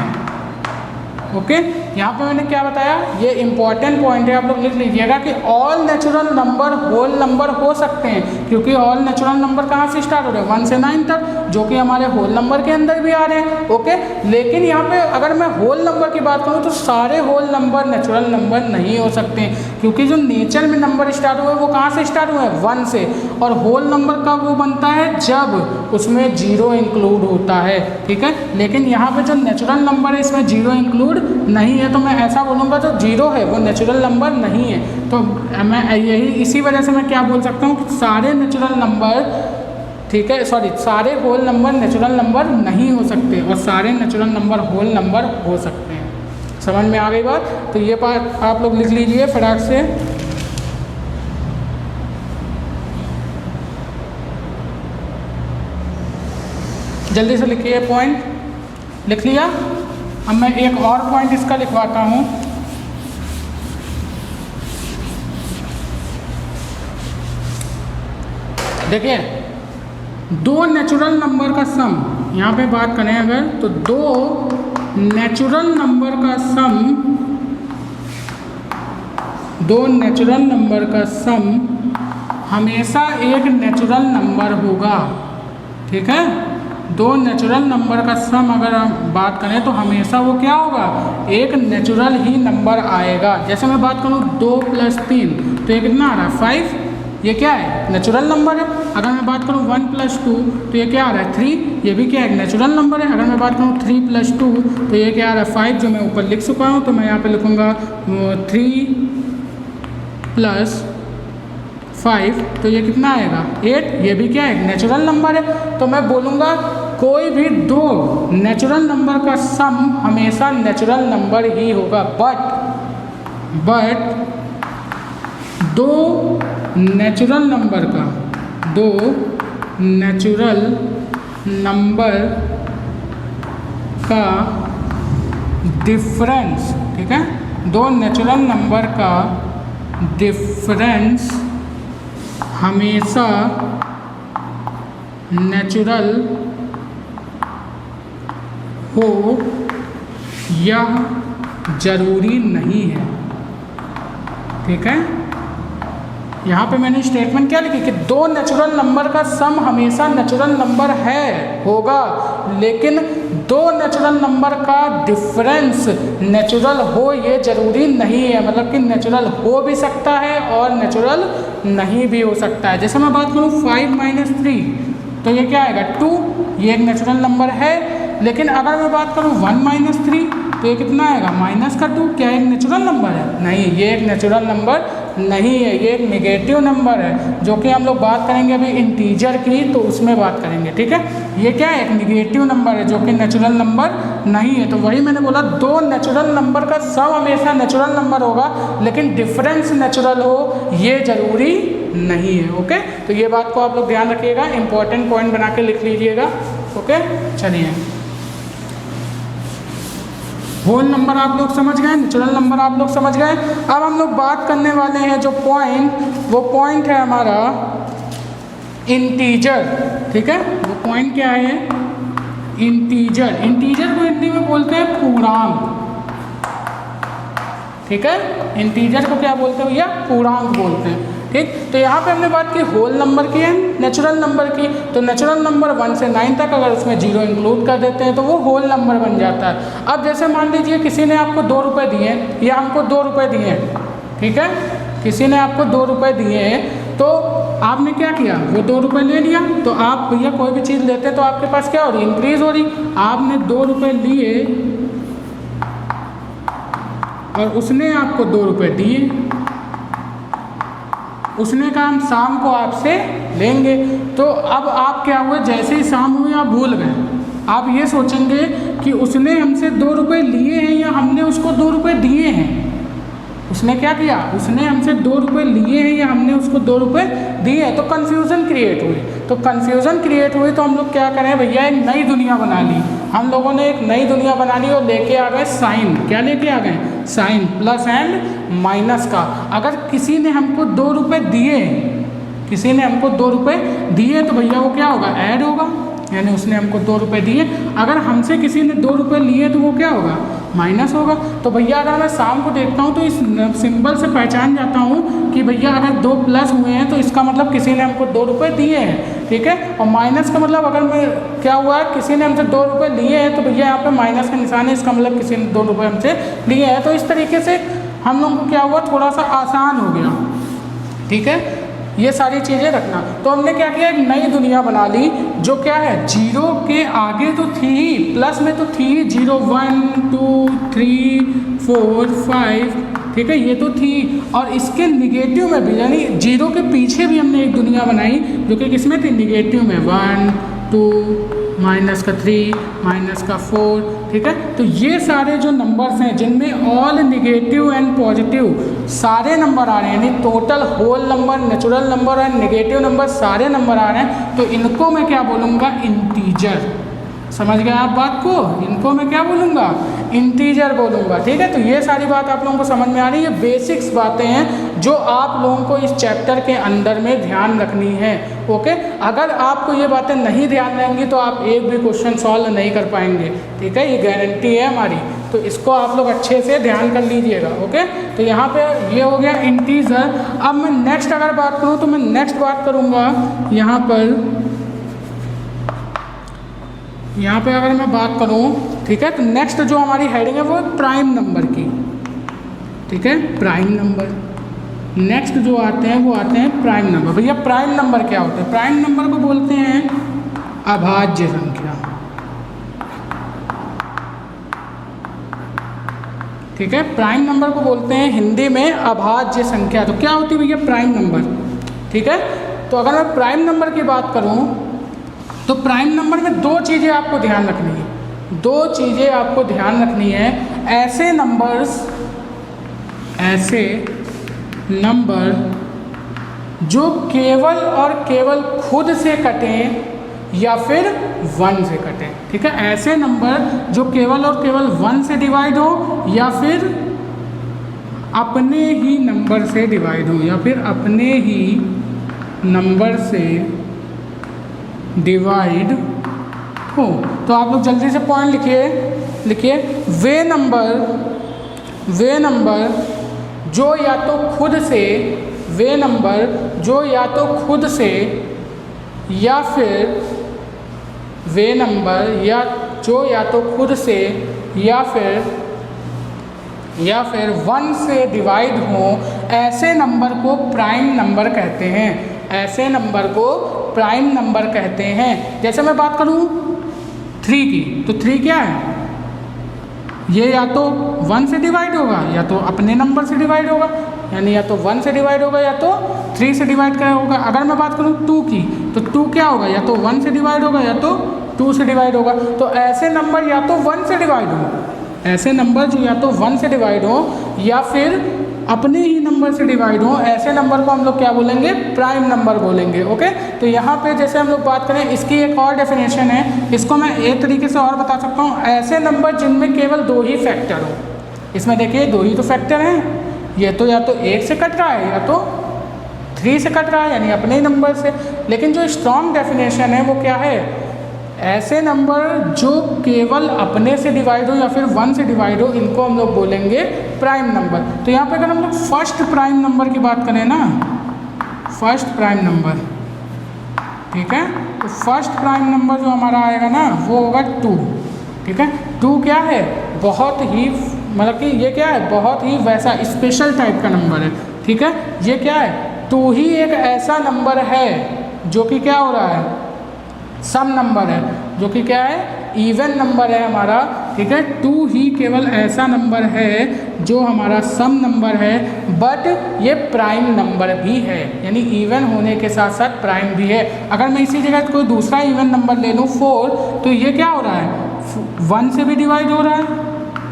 ओके, यहाँ पे मैंने क्या बताया, ये इंपॉर्टेंट पॉइंट है, आप लोग लिख लीजिएगा कि all natural number whole number हो सकते हैं, क्योंकि ऑल नेचुरल नंबर कहाँ से स्टार्ट हो रहे हैं, 1 से 9 तक, जो कि हमारे होल नंबर के अंदर भी आ रहे हैं। ओके, लेकिन यहाँ पे अगर मैं होल नंबर की बात करूँ तो सारे होल नंबर नेचुरल नंबर नहीं हो सकते, क्योंकि जो नेचर में नंबर स्टार्ट हुए वो कहाँ से स्टार्ट हुए हैं, 1 से। और होल नंबर कब वो बनता है, जब उसमें 0 इंक्लूड होता है। ठीक है, लेकिन यहाँ पे जो नेचुरल नंबर है इसमें 0 इंक्लूड नहीं है, तो मैं ऐसा बोलूँगा जो 0 है वो नेचुरल नंबर नहीं है। तो मैं यही, इसी वजह से मैं क्या बोल सकता हूँ कि सारे नेचुरल नंबर, ठीक है, सॉरी, सारे होल नंबर नेचुरल नंबर नहीं हो सकते और सारे नेचुरल नंबर होल नंबर हो सकते हैं। समझ में आ गई बात। तो ये बात आप लोग लिख लीजिए फटाक से। जल्दी से लिखिए, पॉइंट लिख लिया। अब मैं एक और पॉइंट इसका लिखवाता हूँ। देखिए दो नेचुरल नंबर का सम, यहाँ पे बात करें अगर तो दो नेचुरल नंबर का सम, दो नेचुरल नंबर का सम हमेशा एक नेचुरल नंबर होगा। ठीक है, दो नेचुरल नंबर का सम अगर हम बात करें तो हमेशा वो क्या होगा, एक नेचुरल ही नंबर आएगा। जैसे मैं बात करूँ 2 + 3 तो ये कितना आ रहा है 5, ये क्या है नेचुरल नंबर है। अगर मैं बात करूँ 1 + 2 तो ये क्या आ रहा है 3, ये भी क्या है नेचुरल नंबर है। अगर मैं बात करूँ 3 + 2 तो ये क्या आ रहा है 5, जो मैं ऊपर लिख चुका हूँ। तो मैं यहाँ पे लिखूँगा 3 + 5 तो ये कितना आएगा 8, ये भी क्या है नेचुरल नंबर है। तो मैं बोलूँगा कोई भी दो नेचुरल नंबर का सम हमेशा नेचुरल नंबर ही होगा। बट दो नेचुरल नंबर का, दो नेचुरल नंबर का डिफरेंस, ठीक है, दो नेचुरल नंबर का डिफरेंस हमेशा नेचुरल हो यह जरूरी नहीं है। ठीक है, यहाँ पे मैंने स्टेटमेंट क्या लिखी कि दो नेचुरल नंबर का सम हमेशा नेचुरल नंबर है होगा, लेकिन दो नेचुरल नंबर का डिफरेंस नेचुरल हो ये ज़रूरी नहीं है। मतलब कि नेचुरल हो भी सकता है और नेचुरल नहीं भी हो सकता है। जैसे मैं बात करूँ 5 - 3 तो ये क्या आएगा 2, ये एक नेचुरल नंबर है। लेकिन अगर मैं बात करूँ 1 - 3 तो ये कितना आएगा -2, क्या एक नेचुरल नंबर है? नहीं, ये एक नेचुरल नंबर नहीं है, ये एक नेगेटिव नंबर है, जो कि हम लोग बात करेंगे अभी इंटीजर की, तो उसमें बात करेंगे। ठीक है, ये क्या है एक नेगेटिव नंबर है जो कि नेचुरल नंबर नहीं है। तो वही मैंने बोला दो नेचुरल नंबर का सम हमेशा नेचुरल नंबर होगा, लेकिन डिफरेंस नेचुरल हो ये जरूरी नहीं है। ओके, तो ये बात को आप लोग ध्यान रखिएगा, इंपॉर्टेंट पॉइंट बना के लिख लीजिएगा। ओके, चलिए होल नंबर आप लोग समझ गए, नेचुरल नंबर आप लोग समझ गए। अब हम लोग बात करने वाले हैं जो पॉइंट, वो पॉइंट है हमारा इंटीजर। ठीक है, वो पॉइंट क्या है इंटीजर। इंटीजर को हिंदी में बोलते हैं पूर्णांक। ठीक है, इंटीजर को क्या बोलते हैं भैया, पूर्णांक बोलते हैं। ठीक, तो यहाँ पे हमने बात की होल नंबर की है, नेचुरल नंबर की। तो नेचुरल नंबर 1 से 9 तक अगर उसमें 0 इंक्लूड कर देते हैं तो वो होल नंबर बन जाता है। अब जैसे मान लीजिए किसी ने आपको 2 रुपये दिए या हमको 2 रुपये दिए, ठीक है, किसी ने आपको 2 रुपये दिए हैं, तो आपने क्या किया, वो 2 रुपये ले लिया। तो आप भैया कोई भी चीज़ लेते हैं तो आपके पास क्या हो रही, इंक्रीज हो रही। आपने 2 रुपये लिए और उसने आपको 2 रुपये दिए, उसने कहा हम शाम को आपसे लेंगे। तो अब आप क्या हुए, जैसे ही शाम हुई आप भूल गए। आप ये सोचेंगे कि उसने हमसे 2 रुपये लिए हैं या हमने उसको 2 रुपये दिए हैं। उसने क्या किया, उसने हमसे 2 रुपये लिए हैं या हमने उसको 2 रुपये दिए हैं। तो कन्फ्यूज़न क्रिएट हुई। तो कन्फ्यूज़न क्रिएट हुई तो हम लोग क्या करें भैया, एक नई दुनिया बना ली। हम लोगों ने एक नई दुनिया बना ली और लेके आ गए साइन। क्या लेके आ गए, साइन, प्लस एंड माइनस का। अगर किसी ने हमको 2 रुपये दिए, किसी ने हमको 2 रुपये दिए तो भैया वो क्या होगा, ऐड होगा, यानी उसने हमको 2 रुपये दिए। अगर हमसे किसी ने 2 रुपये लिए तो वो क्या होगा, माइनस होगा। तो भैया अगर मैं शाम को देखता हूँ तो इस सिंबल से पहचान जाता हूँ कि भैया अगर 2 प्लस हुए हैं तो इसका मतलब किसी ने हमको 2 रुपये दिए हैं। ठीक है, और माइनस का मतलब अगर मैं क्या हुआ है, किसी ने हमसे 2 रुपये लिए हैं तो भैया यहाँ पे माइनस का निशान है, इसका मतलब किसी ने 2 रुपये हमसे लिए हैं। तो इस तरीके से हम लोगों को क्या हुआ, थोड़ा सा आसान हो गया। ठीक है, ये सारी चीज़ें रखना। तो हमने क्या किया, एक नई दुनिया बना ली जो क्या है, 0 के आगे तो थी ही, प्लस में तो थी ही, 0 1 2 3 4 5, ठीक है, ये तो थी। और इसके निगेटिव में भी, यानी 0 के पीछे भी हमने एक दुनिया बनाई जो कि किसमें थी, निगेटिव में, 1 2 -3 -4। ठीक है, तो ये सारे जो नंबर्स हैं जिनमें ऑल निगेटिव एंड पॉजिटिव सारे नंबर आ रहे हैं, यानी total whole number, natural number और नेगेटिव नंबर सारे नंबर आ रहे हैं, तो इनको मैं क्या बोलूँगा, इंटीजर। समझ गए आप बात को? इनको मैं क्या बोलूँगा? इंटीजर बोलूँगा। ठीक है, तो ये सारी बात आप लोगों को समझ में आ रही है। बेसिक्स बातें हैं जो आप लोगों को इस चैप्टर के अंदर में ध्यान रखनी है। ओके, अगर आपको ये बातें नहीं ध्यान रहेंगी तो आप एक भी क्वेश्चन सॉल्व नहीं कर पाएंगे। ठीक है, ये गारंटी है हमारी, तो इसको आप लोग अच्छे से ध्यान कर लीजिएगा। ओके, तो यहाँ पे ये हो गया इंटीजर। अब मैं नेक्स्ट अगर बात करूँ तो मैं नेक्स्ट बात करूँगा यहाँ पे अगर मैं बात करूँ, ठीक है, तो नेक्स्ट जो हमारी हेडिंग है वो है प्राइम नंबर की। ठीक है, प्राइम नंबर नेक्स्ट जो आते हैं वो आते हैं प्राइम नंबर। भैया प्राइम नंबर क्या होता है? प्राइम नंबर को बोलते हैं अभाज्य संख्या। ठीक है, प्राइम नंबर को बोलते हैं हिंदी में अभाज्य संख्या। तो क्या होती है भैया प्राइम नंबर? ठीक है, तो अगर मैं प्राइम नंबर की बात करूँ तो प्राइम नंबर में दो चीज़ें आपको ध्यान रखनी है। दो चीज़ें आपको ध्यान रखनी है। ऐसे नंबर जो केवल और केवल खुद से कटें या फिर 1 से कटें। ठीक है, ऐसे नंबर जो केवल और केवल 1 से डिवाइड हो या फिर अपने ही नंबर से डिवाइड हो डिवाइड हो। तो आप लोग जल्दी से पॉइंट लिखिए। वे नंबर जो या तो खुद से या फिर वे नंबर या फिर 1 से डिवाइड हो, ऐसे नंबर को प्राइम नंबर कहते हैं। ऐसे नंबर को प्राइम नंबर कहते हैं। जैसे मैं बात करूं 3 की, तो 3 क्या है? ये या तो 1 से डिवाइड होगा या तो अपने नंबर से डिवाइड होगा, यानी या तो 1 से डिवाइड होगा या तो 3 से डिवाइड होगा। अगर मैं बात करूं 2 की, तो 2 क्या होगा? या तो 1 से डिवाइड होगा या तो 2 से डिवाइड होगा। तो ऐसे नंबर या तो 1 से डिवाइड हो, ऐसे नंबर जो या तो 1 से डिवाइड हो या फिर अपने ही नंबर से डिवाइड हो, ऐसे नंबर को हम लोग क्या बोलेंगे? प्राइम नंबर बोलेंगे। ओके, तो यहाँ पे जैसे हम लोग बात करें, इसकी एक और डेफिनेशन है। इसको मैं एक तरीके से और बता सकता हूँ। ऐसे नंबर जिनमें केवल 2 ही फैक्टर हो। इसमें देखिए 2 ही तो फैक्टर हैं। ये तो या तो 1 से कट रहा है या तो 3 से कट रहा है, यानी अपने ही नंबर से। लेकिन जो स्ट्रॉन्ग डेफिनेशन है वो क्या है? ऐसे नंबर जो केवल अपने से डिवाइड हो या फिर 1 से डिवाइड हो, इनको हम लोग बोलेंगे प्राइम नंबर। तो यहाँ पे अगर हम लोग फर्स्ट प्राइम नंबर की बात करें ना, फर्स्ट प्राइम नंबर, ठीक है, तो फर्स्ट प्राइम नंबर जो हमारा आएगा ना वो होगा 2। ठीक है, 2 क्या है? बहुत ही मतलब कि ये क्या है? बहुत ही वैसा स्पेशल टाइप का नंबर है। ठीक है, ये क्या है? 2 ही एक ऐसा नंबर है जो कि क्या हो रहा है? सम नंबर है, जो कि क्या है? इवन नंबर है हमारा। ठीक है, 2 ही केवल ऐसा नंबर है जो हमारा सम नंबर है, बट ये प्राइम नंबर भी है, यानी इवन होने के साथ साथ प्राइम भी है। अगर मैं इसी जगह कोई दूसरा इवन नंबर ले लूँ 4, तो ये क्या हो रहा है? 1 से भी डिवाइड हो रहा है,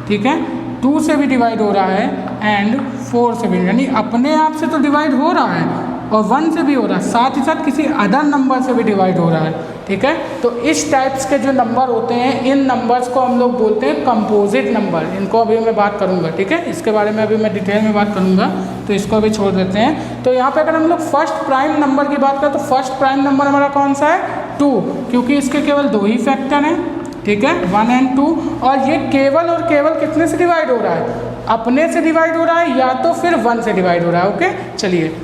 ठीक है, 2 से भी डिवाइड हो रहा है एंड 4 से भी, यानी अपने आप से तो डिवाइड हो रहा है और 1 से भी हो रहा है, साथ ही साथ किसी अदर नंबर से भी डिवाइड हो रहा है। ठीक है, तो इस टाइप्स के जो नंबर होते हैं, इन नंबर्स को हम लोग बोलते हैं कंपोजिट नंबर। इनको अभी मैं बात करूंगा। ठीक है, इसके बारे में अभी मैं डिटेल में बात करूंगा, तो इसको अभी छोड़ देते हैं। तो यहाँ पे अगर हम लोग फर्स्ट प्राइम नंबर की बात करें तो फर्स्ट प्राइम नंबर हमारा कौन सा है? 2, क्योंकि इसके केवल 2 ही फैक्टर हैं। ठीक है, 1 एंड 2, और ये केवल और केवल कितने से डिवाइड हो रहा है? अपने से डिवाइड हो रहा है या तो फिर 1 से डिवाइड हो रहा है। ओके, चलिए,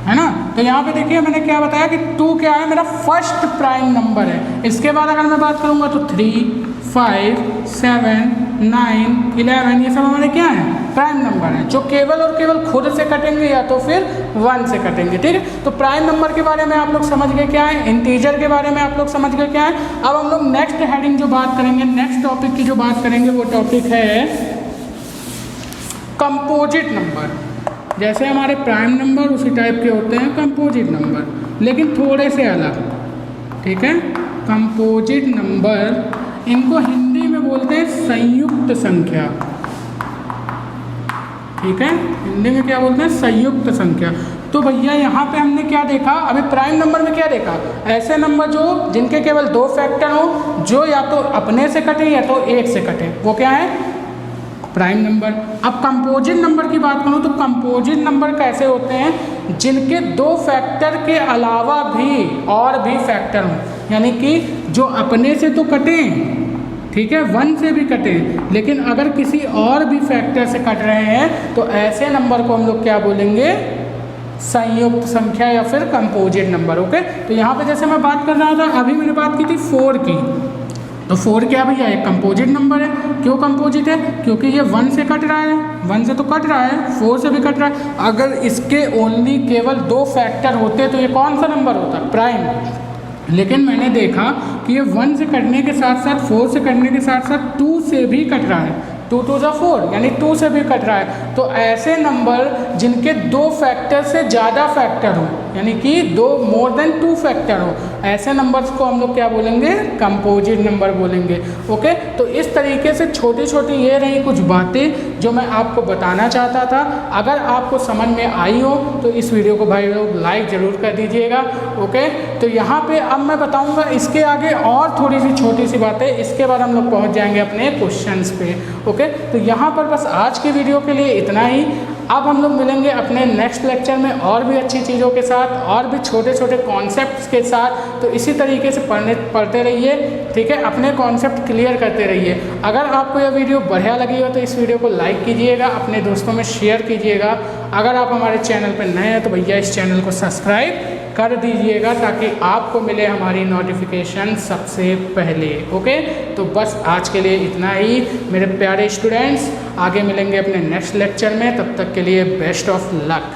है ना। तो यहाँ पे देखिए मैंने क्या बताया कि 2 क्या है? मेरा फर्स्ट प्राइम नंबर है। इसके बाद अगर मैं बात करूँगा तो 3, 5, 7, 9, 11, ये सब हमारे क्या है? प्राइम नंबर है, जो केवल और केवल खुद से कटेंगे या तो फिर 1 से कटेंगे। ठीक है, तो प्राइम नंबर के बारे में आप लोग समझ गए क्या है, इंटीजर के बारे में आप लोग समझ गए क्या है। अब हम लोग नेक्स्ट हेडिंग जो बात करेंगे, नेक्स्ट टॉपिक की जो बात करेंगे वो टॉपिक है कंपोजिट नंबर। जैसे हमारे प्राइम नंबर उसी टाइप के होते हैं कंपोजिट नंबर, लेकिन थोड़े से अलग। ठीक है, कंपोजिट नंबर, इनको हिंदी में बोलते हैं संयुक्त संख्या। ठीक है, हिंदी में क्या बोलते हैं? संयुक्त संख्या। तो भैया यहाँ पे हमने क्या देखा, अभी प्राइम नंबर में क्या देखा, ऐसे नंबर जो जिनके केवल 2 फैक्टर हो, जो या तो अपने से कटे या तो 1 से कटे, वो क्या है, प्राइम नंबर। अब कंपोजिट नंबर की बात करूँ तो कंपोजिट नंबर कैसे होते हैं, जिनके 2 फैक्टर के अलावा भी और भी फैक्टर हों, यानी कि जो अपने से तो कटे, ठीक है, 1 से भी कटे, लेकिन अगर किसी और भी फैक्टर से कट रहे हैं तो ऐसे नंबर को हम लोग क्या बोलेंगे, संयुक्त संख्या या फिर कंपोजिट नंबर। ओके, तो यहाँ पे जैसे मैं बात कर रहा था, अभी मैंने बात की थी 4 की, तो 4 क्या भैया, एक कंपोजिट नंबर है। क्यों कंपोजिट है, क्योंकि ये 1 से कट रहा है, 1 से तो कट रहा है, 4 से भी कट रहा है। अगर इसके ओनली केवल 2 फैक्टर होते तो ये कौन सा नंबर होता, प्राइम। लेकिन मैंने देखा कि ये 1 से कटने के साथ साथ 4 से कटने के साथ साथ 2 से भी कट रहा है, 2 2 जा 4, यानी 2 से भी कट रहा है। तो ऐसे नंबर जिनके 2 फैक्टर से ज़्यादा फैक्टर हो, यानी कि 2 मोर देन 2 फैक्टर हो, ऐसे नंबर्स को हम लोग क्या बोलेंगे, कंपोजिट नंबर बोलेंगे। ओके, तो इस तरीके से छोटी छोटी ये रही कुछ बातें जो मैं आपको बताना चाहता था। अगर आपको समझ में आई हो तो इस वीडियो को भाई लोग लाइक ज़रूर कर दीजिएगा। ओके, तो यहाँ पे अब मैं बताऊँगा इसके आगे और थोड़ी सी छोटी सी बातें, इसके बाद हम लोग पहुँच जाएंगे अपने क्वेश्चंस पे। ओके, तो यहाँ पर बस आज की वीडियो के लिए इतना ही। अब हम लोग मिलेंगे अपने नेक्स्ट लेक्चर में और भी अच्छी चीज़ों के साथ, और भी छोटे छोटे कॉन्सेप्ट्स के साथ। तो इसी तरीके से पढ़ते रहिए, ठीक है, अपने कॉन्सेप्ट क्लियर करते रहिए। अगर आपको यह वीडियो बढ़िया लगी हो तो इस वीडियो को लाइक कीजिएगा, अपने दोस्तों में शेयर कीजिएगा। अगर आप हमारे चैनल पर नए हैं तो भैया इस चैनल को सब्सक्राइब कर दीजिएगा ताकि आपको मिले हमारी नोटिफिकेशन सबसे पहले। ओके, तो बस आज के लिए इतना ही मेरे प्यारे स्टूडेंट्स। आगे मिलेंगे अपने नेक्स्ट लेक्चर में, तब तक के लिए बेस्ट ऑफ लक।